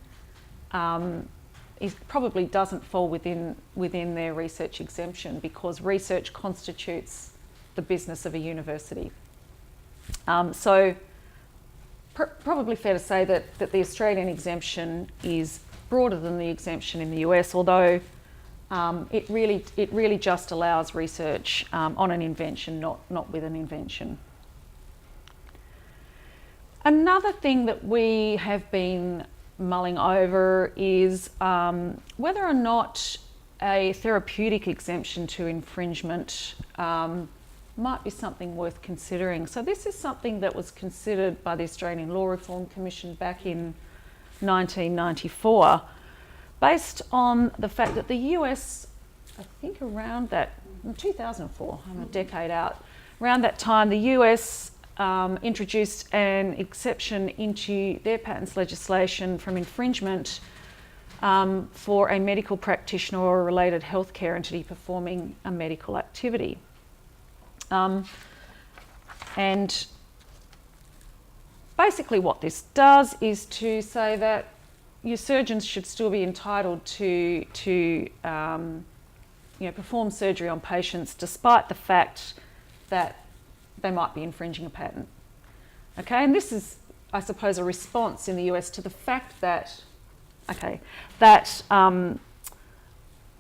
probably doesn't fall within their research exemption, because research constitutes the business of a university. So probably fair to say that the Australian exemption is broader than the exemption in the US, although it really just allows research on an invention, not with an invention. Another thing that we have been mulling over is whether or not a therapeutic exemption to infringement might be something worth considering. So this is something that was considered by the Australian Law Reform Commission back in 1994, based on the fact that the US, I think around that, 2004, I'm a decade out, around that time the US introduced an exception into their patents legislation from infringement for a medical practitioner or a related healthcare entity performing a medical activity. And basically what this does is to say that your surgeons should still be entitled to perform surgery on patients despite the fact that they might be infringing a patent. Okay, and this is, I suppose, a response in the US to the fact that,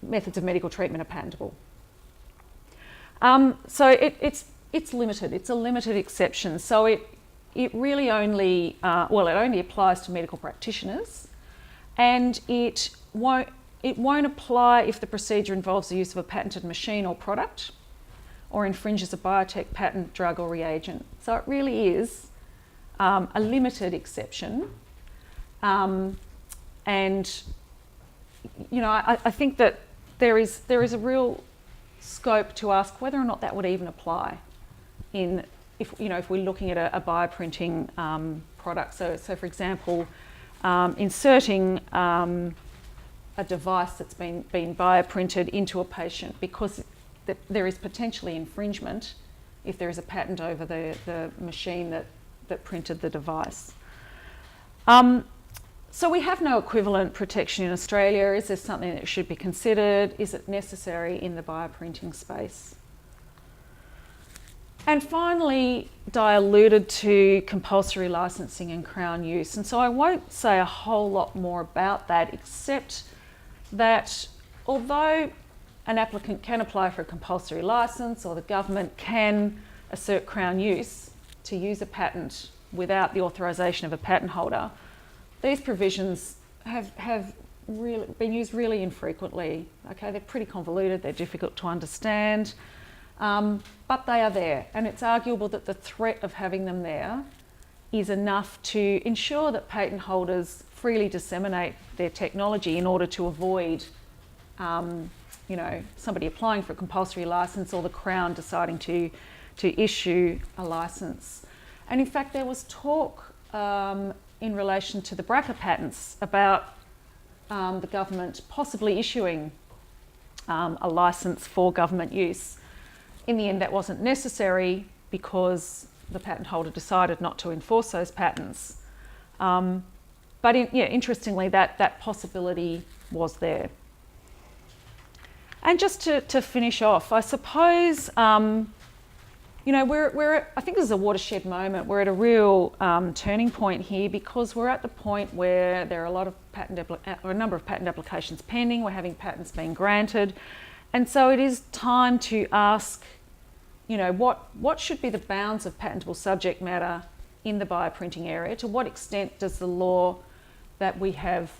methods of medical treatment are patentable. So it's limited. It's a limited exception. So it really only it only applies to medical practitioners, and it won't apply if the procedure involves the use of a patented machine or product, or infringes a biotech patent, drug or reagent. So it really is a limited exception, and I think that there is a real scope to ask whether or not that would even apply if we're looking at a bioprinting product. So for example, inserting a device that's been bioprinted into a patient, because there is potentially infringement if there is a patent over the machine that printed the device. So we have no equivalent protection in Australia. Is there something that should be considered? Is it necessary in the bioprinting space? And finally, Di alluded to compulsory licensing and Crown use. And so I won't say a whole lot more about that, except that although an applicant can apply for a compulsory licence, or the government can assert Crown use to use a patent without the authorisation of a patent holder, these provisions have really been used really infrequently. Okay, they're pretty convoluted, they're difficult to understand, but they are there, and it's arguable that the threat of having them there is enough to ensure that patent holders freely disseminate their technology in order to avoid somebody applying for a compulsory licence or the Crown deciding to issue a licence. And in fact, there was talk in relation to the BRCA patents about the government possibly issuing a licence for government use. In the end, that wasn't necessary because the patent holder decided not to enforce those patents. But interestingly, that possibility was there. And just to finish off, I suppose, we're I think this is a watershed moment. We're at a real turning point here, because we're at the point where there are a number of patent applications pending. We're having patents being granted, and so it is time to ask, what should be the bounds of patentable subject matter in the bioprinting area? To what extent does the law that we have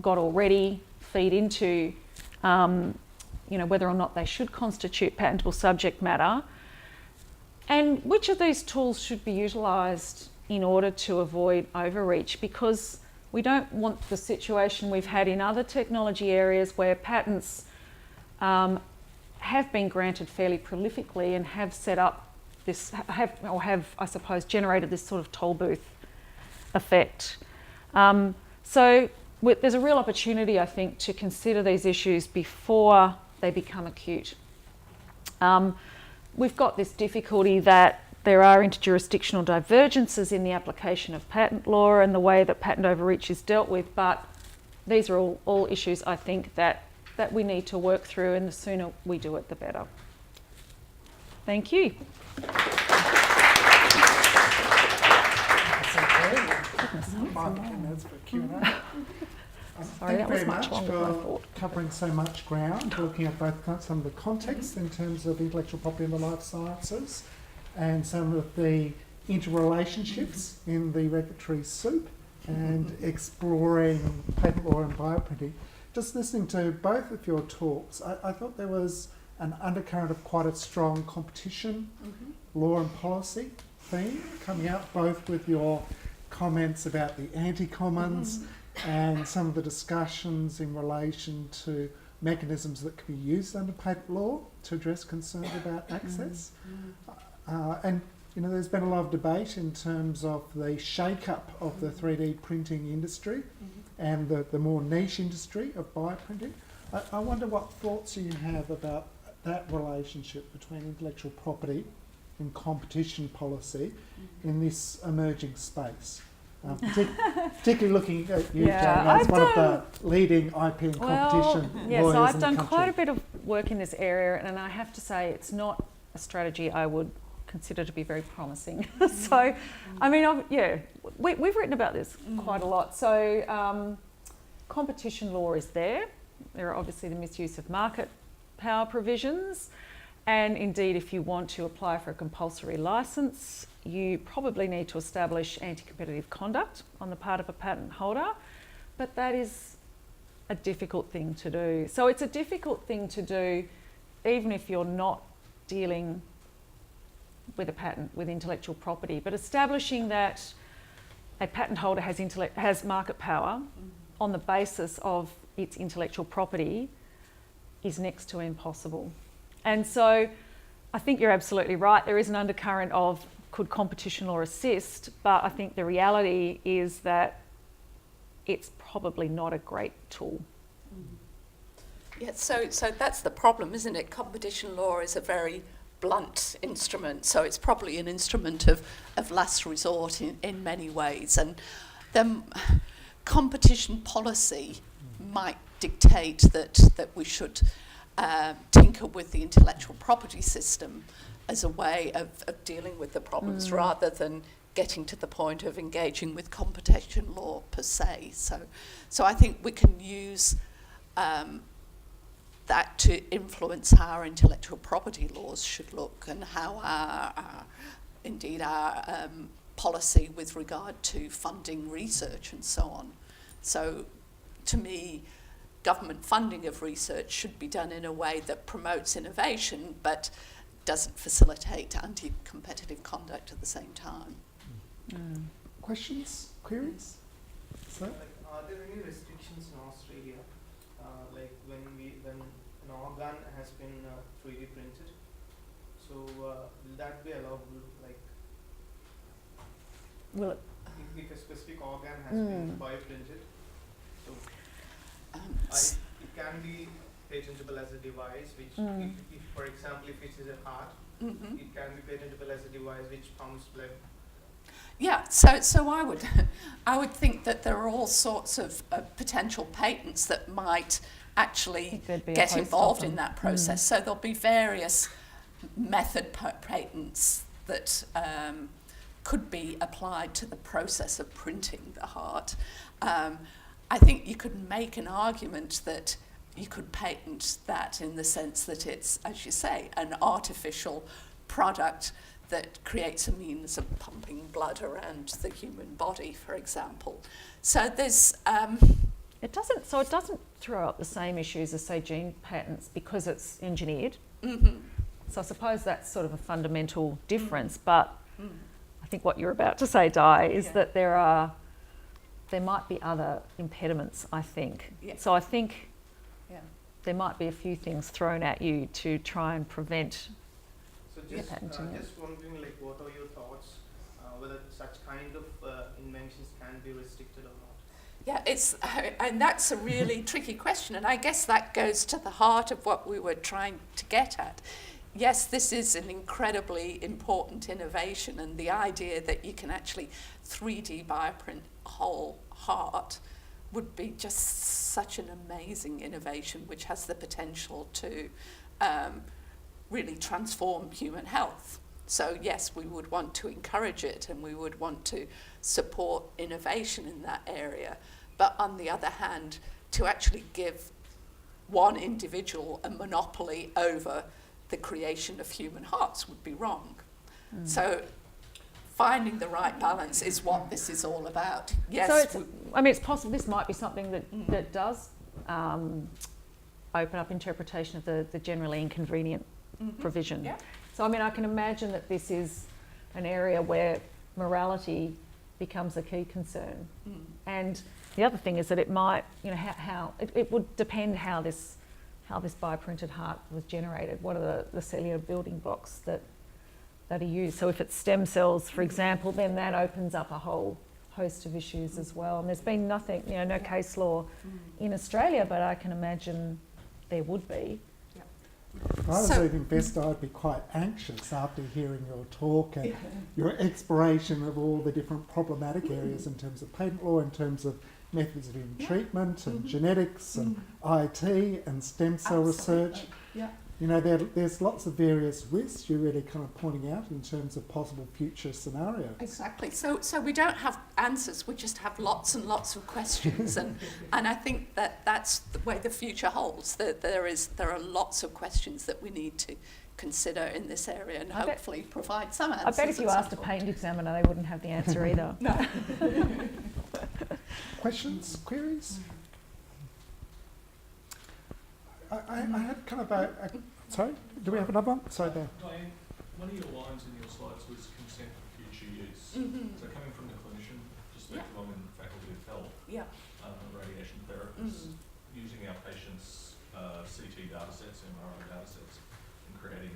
got already feed into, whether or not they should constitute patentable subject matter? And which of these tools should be utilised in order to avoid overreach? Because we don't want the situation we've had in other technology areas where patents have been granted fairly prolifically and have set up this, I suppose, generated this sort of toll booth effect. So there's a real opportunity, I think, to consider these issues before they become acute. We've got this difficulty that there are interjurisdictional divergences in the application of patent law and the way that patent overreach is dealt with, but these are all issues I think that we need to work through, and the sooner we do it, the better. Thank you. Minutes for Q&A. Sorry, that was much Thank you longer very than I much thought. for covering so much ground, looking at both some of the context in terms of intellectual property in the life sciences and some of the interrelationships in the regulatory soup, and exploring patent law and bioprinting. Just listening to both of your talks, I thought there was an undercurrent of quite a strong competition, law and policy theme coming out, both with your comments about the anti-commons and some of the discussions in relation to mechanisms that can be used under patent law to address concerns about access. And you know, there's been a lot of debate in terms of the shake-up of the 3D printing industry and the more niche industry of bioprinting. I wonder what thoughts you have about that relationship between intellectual property and competition policy in this emerging space. Particularly looking at you, Yeah, Jane, as one of the leading IP and competition yes, lawyers I've in the done country. quite a bit of work in this area, and I have to say it's not a strategy I would consider to be very promising. So, I mean, we've written about this quite a lot. So, competition law is there. There are obviously the misuse of market power provisions, and indeed, if you want to apply for a compulsory licence, you probably need to establish anti-competitive conduct on the part of a patent holder, but that is a difficult thing to do. So it's a difficult thing to do even if you're not dealing with a patent, with intellectual property, but establishing that a patent holder has market power on the basis of its intellectual property is next to impossible. And so I think you're absolutely right. There is an undercurrent of could competition law assist, but I think the reality is that it's probably not a great tool. Yeah, so that's the problem, isn't it? Competition law is a very blunt instrument, so it's probably an instrument of last resort in many ways. And then competition policy might dictate that we should tinker with the intellectual property system as a way of dealing with the problems rather than getting to the point of engaging with competition law per se. So I think we can use that to influence how our intellectual property laws should look and how our policy with regard to funding research and so on. So to me, government funding of research should be done in a way that promotes innovation but doesn't facilitate anti-competitive conduct at the same time. Questions? Queries? So? Are there any restrictions in Australia, like when an organ has been 3D printed? So will that be allowable? Like, Will it? if a specific organ has been bioprinted, so it can be patentable as a device, which, if, for example, if it is a heart, it can be patentable as a device which pumps blood. Yeah, so I would think that there are all sorts of potential patents that might actually get involved in that process. So there'll be various method patents that could be applied to the process of printing the heart. I think you could make an argument that you could patent that in the sense that it's, as you say, an artificial product that creates a means of pumping blood around the human body, for example. So there's... It doesn't throw up the same issues as, say, gene patents because it's engineered. So I suppose that's sort of a fundamental difference. But I think what you're about to say, Di, is that there might be other impediments, I think. So I think there might be a few things thrown at you to try and prevent patenting. Just wondering, like, what are your thoughts whether such kind of inventions can be restricted or not? Yeah, and that's a really tricky question, and I guess that goes to the heart of what we were trying to get at. Yes, this is an incredibly important innovation, and the idea that you can actually 3D bioprint a whole heart would be just such an amazing innovation which has the potential to really transform human health. So yes, we would want to encourage it and we would want to support innovation in that area. But on the other hand, to actually give one individual a monopoly over the creation of human hearts would be wrong. So finding the right balance is what this is all about. Yes. So it's possible this might be something that does open up interpretation of the generally inconvenient provision. Yeah. So I can imagine that this is an area where morality becomes a key concern. And the other thing is that it might, how it would depend how this bioprinted heart was generated. What are the cellular building blocks that are used? So if it's stem cells, for example, then that opens up a whole host of issues as well. And there's been nothing, no case law in Australia, but I can imagine there would be. If I was an investor, I'd be quite anxious after hearing your talk and your exploration of all the different problematic areas in terms of patent law, in terms of methods of treatment and genetics and IT and stem cell research. Yeah. There's lots of various risks you're really kind of pointing out in terms of possible future scenarios. Exactly. So we don't have answers, we just have lots and lots of questions. and I think that's the way the future holds. There are lots of questions that we need to consider in this area and hopefully provide some answers. I bet if you asked a patent examiner, they wouldn't have the answer either. No. Questions, queries? I had kind of sorry, do we have another one? Sorry, there. Dianne, one of your lines in your slides was consent for future use. So coming from the clinician perspective, I'm in the Faculty of Health, radiation therapist, using our patients' CT data sets, MRI data sets, and creating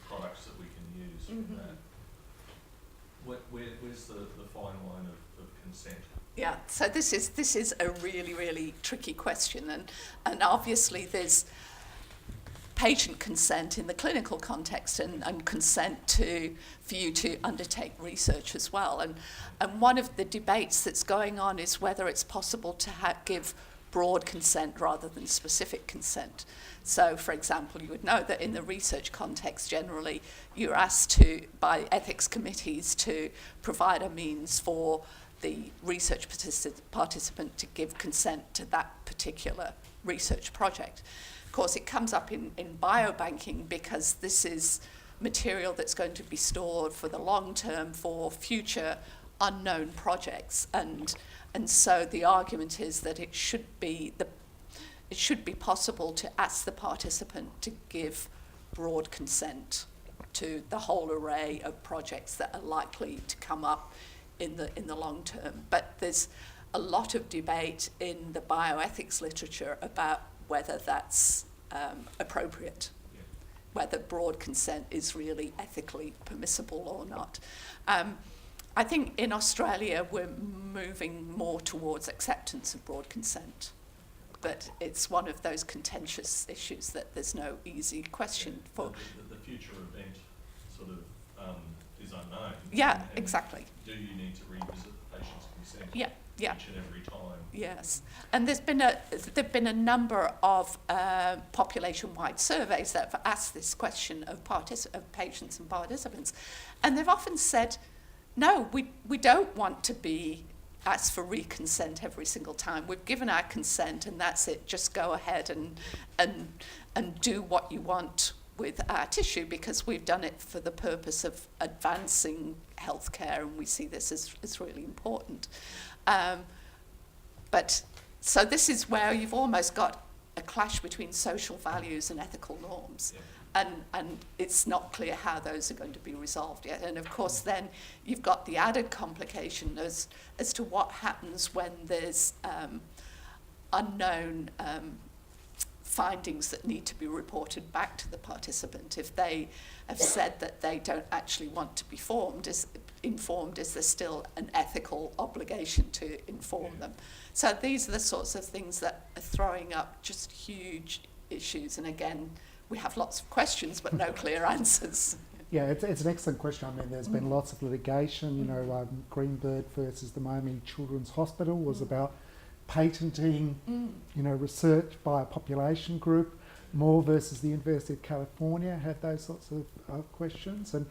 products that we can use from that. Where's the fine line of consent? Yeah, so this is a really, really tricky question, and obviously there's patient consent in the clinical context and consent for you to undertake research as well. And one of the debates that's going on is whether it's possible to give broad consent rather than specific consent. So, for example, you would know that in the research context, generally, you're asked by ethics committees to provide a means for the research participant to give consent to that particular research project. Of course, it comes up in biobanking because this is material that's going to be stored for the long term for future unknown projects, and so the argument is that it should be possible to ask the participant to give broad consent to the whole array of projects that are likely to come up in the long term. But there's a lot of debate in the bioethics literature about whether that's appropriate, whether broad consent is really ethically permissible or not. I think in Australia we're moving more towards acceptance of broad consent, but it's one of those contentious issues that there's no easy question for. The future event sort of is unknown. Yeah, exactly. Do you need to revisit the patient's consent yeah. each and every time? Yes, and there've been a number of population-wide surveys that have asked this question of patients and participants, and they've often said, no, we don't want to be asked for reconsent every single time. We've given our consent and that's it. Just go ahead and do what you want with our tissue, because we've done it for the purpose of advancing healthcare, and we see this as really important. But so this is where you've almost got a clash between social values and ethical norms. And it's not clear how those are going to be resolved yet. And of course then you've got the added complication as to what happens when there's unknown findings that need to be reported back to the participant. If they have said that they don't actually want to be informed, is there still an ethical obligation to inform them? So these are the sorts of things that are throwing up just huge issues. And again, we have lots of questions but no clear answers. Yeah, it's an excellent question. I mean, there's been lots of litigation. Greenberg versus the Miami Children's Hospital was about patenting, research by a population group, more versus the University of California had those sorts of questions, and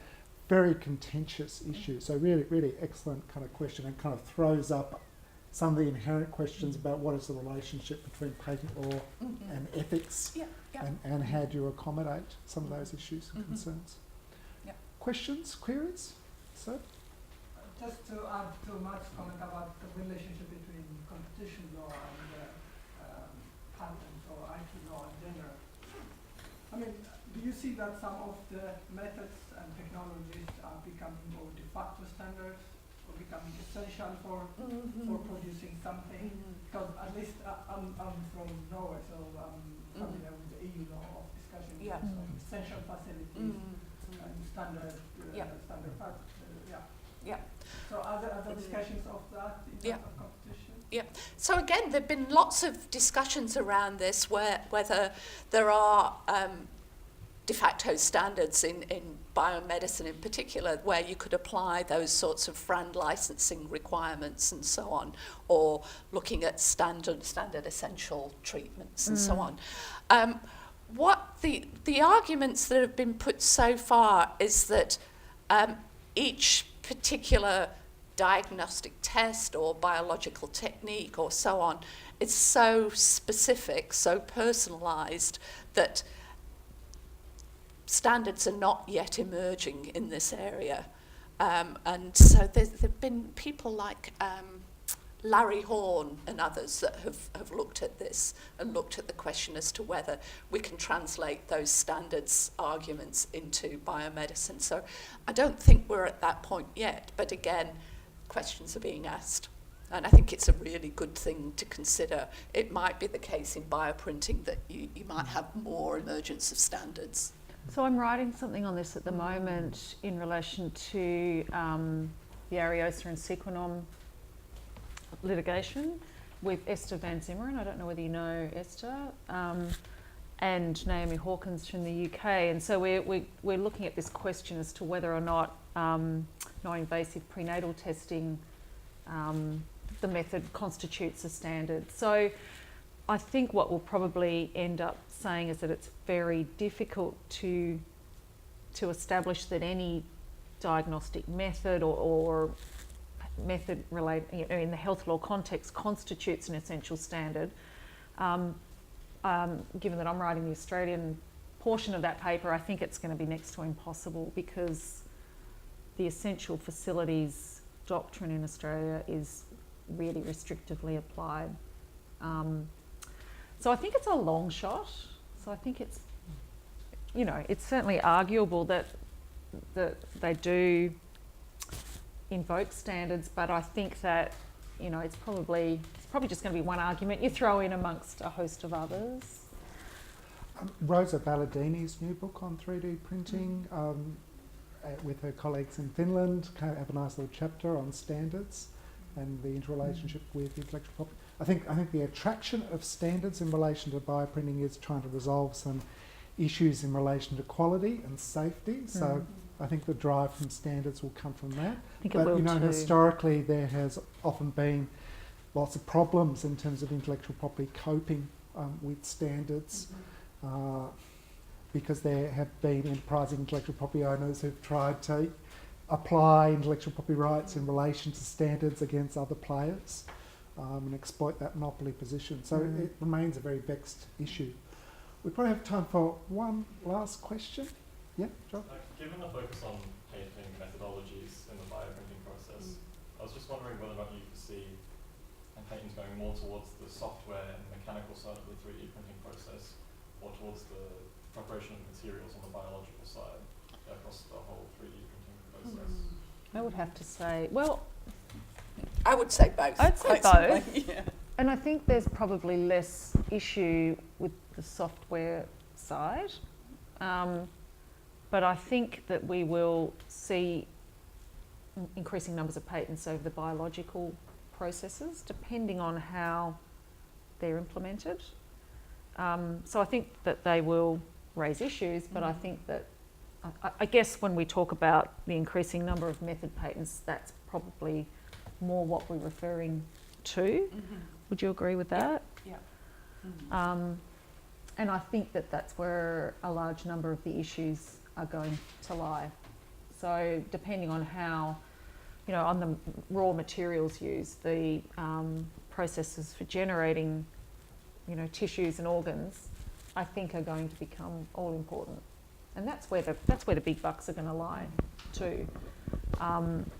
very contentious issues. So really, really excellent kind of question, and kind of throws up some of the inherent questions about what is the relationship between patent law and ethics, and how do you accommodate some of those issues and concerns. Questions, queries? So, just to add to Mark's comment about the relationship between competition law and patent or IP law in general. I mean, do you see that some of the methods and technologies are becoming more de facto standards, or becoming essential for producing something? Because at least I'm from Norway, so I'm familiar with the EU law of discussion of essential facilities and standard facts. So are there other discussions of that in terms of competition? So again, there have been lots of discussions around this, whether there are de facto standards in biomedicine in particular, where you could apply those sorts of FRAND licensing requirements and so on, or looking at standard essential treatments and so on. What the arguments that have been put so far is that each particular diagnostic test or biological technique or so on is so specific, so personalised, that standards are not yet emerging in this area. And so there have been people like Larry Horn and others that have looked at this and looked at the question as to whether we can translate those standards arguments into biomedicine. So I don't think we're at that point yet, but again, questions are being asked. And I think it's a really good thing to consider. It might be the case in bioprinting that you might have more emergence of standards. So I'm writing something on this at the moment in relation to the Ariosa and Sequenom litigation with Esther Van Zimmeren. I don't know whether you know Esther, and Naomi Hawkins from the UK. And so we're looking at this question as to whether or not non-invasive prenatal testing, the method constitutes a standard. So I think what we'll probably end up saying is that it's very difficult to establish that any diagnostic method or method related in the health law context constitutes an essential standard. Given that I'm writing the Australian portion of that paper, I think it's going to be next to impossible, because the essential facilities doctrine in Australia is really restrictively applied. So I think it's a long shot. So I think it's, it's certainly arguable that they do invoke standards, but I think that, it's probably just going to be one argument you throw in amongst a host of others. Rosa Balladini's new book on 3D printing, with her colleagues in Finland, have a nice little chapter on standards and the interrelationship with intellectual property. I think the attraction of standards in relation to bioprinting is trying to resolve some issues in relation to quality and safety. So I think the drive from standards will come from that. I think it will too. Historically there has often been lots of problems in terms of intellectual property coping with standards, because there have been enterprising intellectual property owners who've tried to apply intellectual property rights in relation to standards against other players and exploit that monopoly position. So it remains a very vexed issue. We probably have time for one last question. Yeah, John? Given the focus on patenting methodologies in the bioprinting process, I was just wondering whether or not you foresee patents going more towards the software and mechanical side of the 3D printing process, or towards the preparation of materials on the biological side across the whole 3D printing process? I would have to say, well, I would say both. I'd say quite both. simply. And I think there's probably less issue with the software side. But I think that we will see increasing numbers of patents over the biological processes, depending on how they're implemented. So I think that they will raise issues, but I think that, I guess when we talk about the increasing number of method patents, that's probably more what we're referring to. Would you agree with that? Yeah. And I think that that's where a large number of the issues are going to lie. So depending on how, you know, on the raw materials used, the processes for generating, you know, tissues and organs, I think are going to become all important. And that's where the big bucks are going to lie too.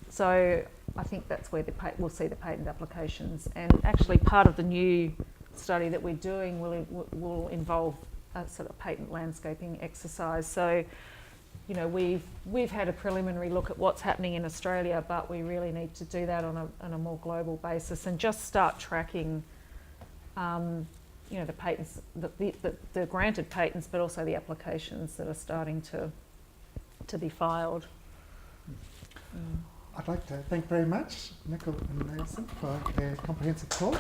So I think that's where we'll see the patent applications. And actually part of the new study that we're doing will involve a sort of patent landscaping exercise. So, you know, we've had a preliminary look at what's happening in Australia, but we really need to do that on a more global basis and just start tracking, you know, the patents, the granted patents, but also the applications that are starting to be filed. I'd like to thank very much Nicol and Nielsen for their comprehensive talk.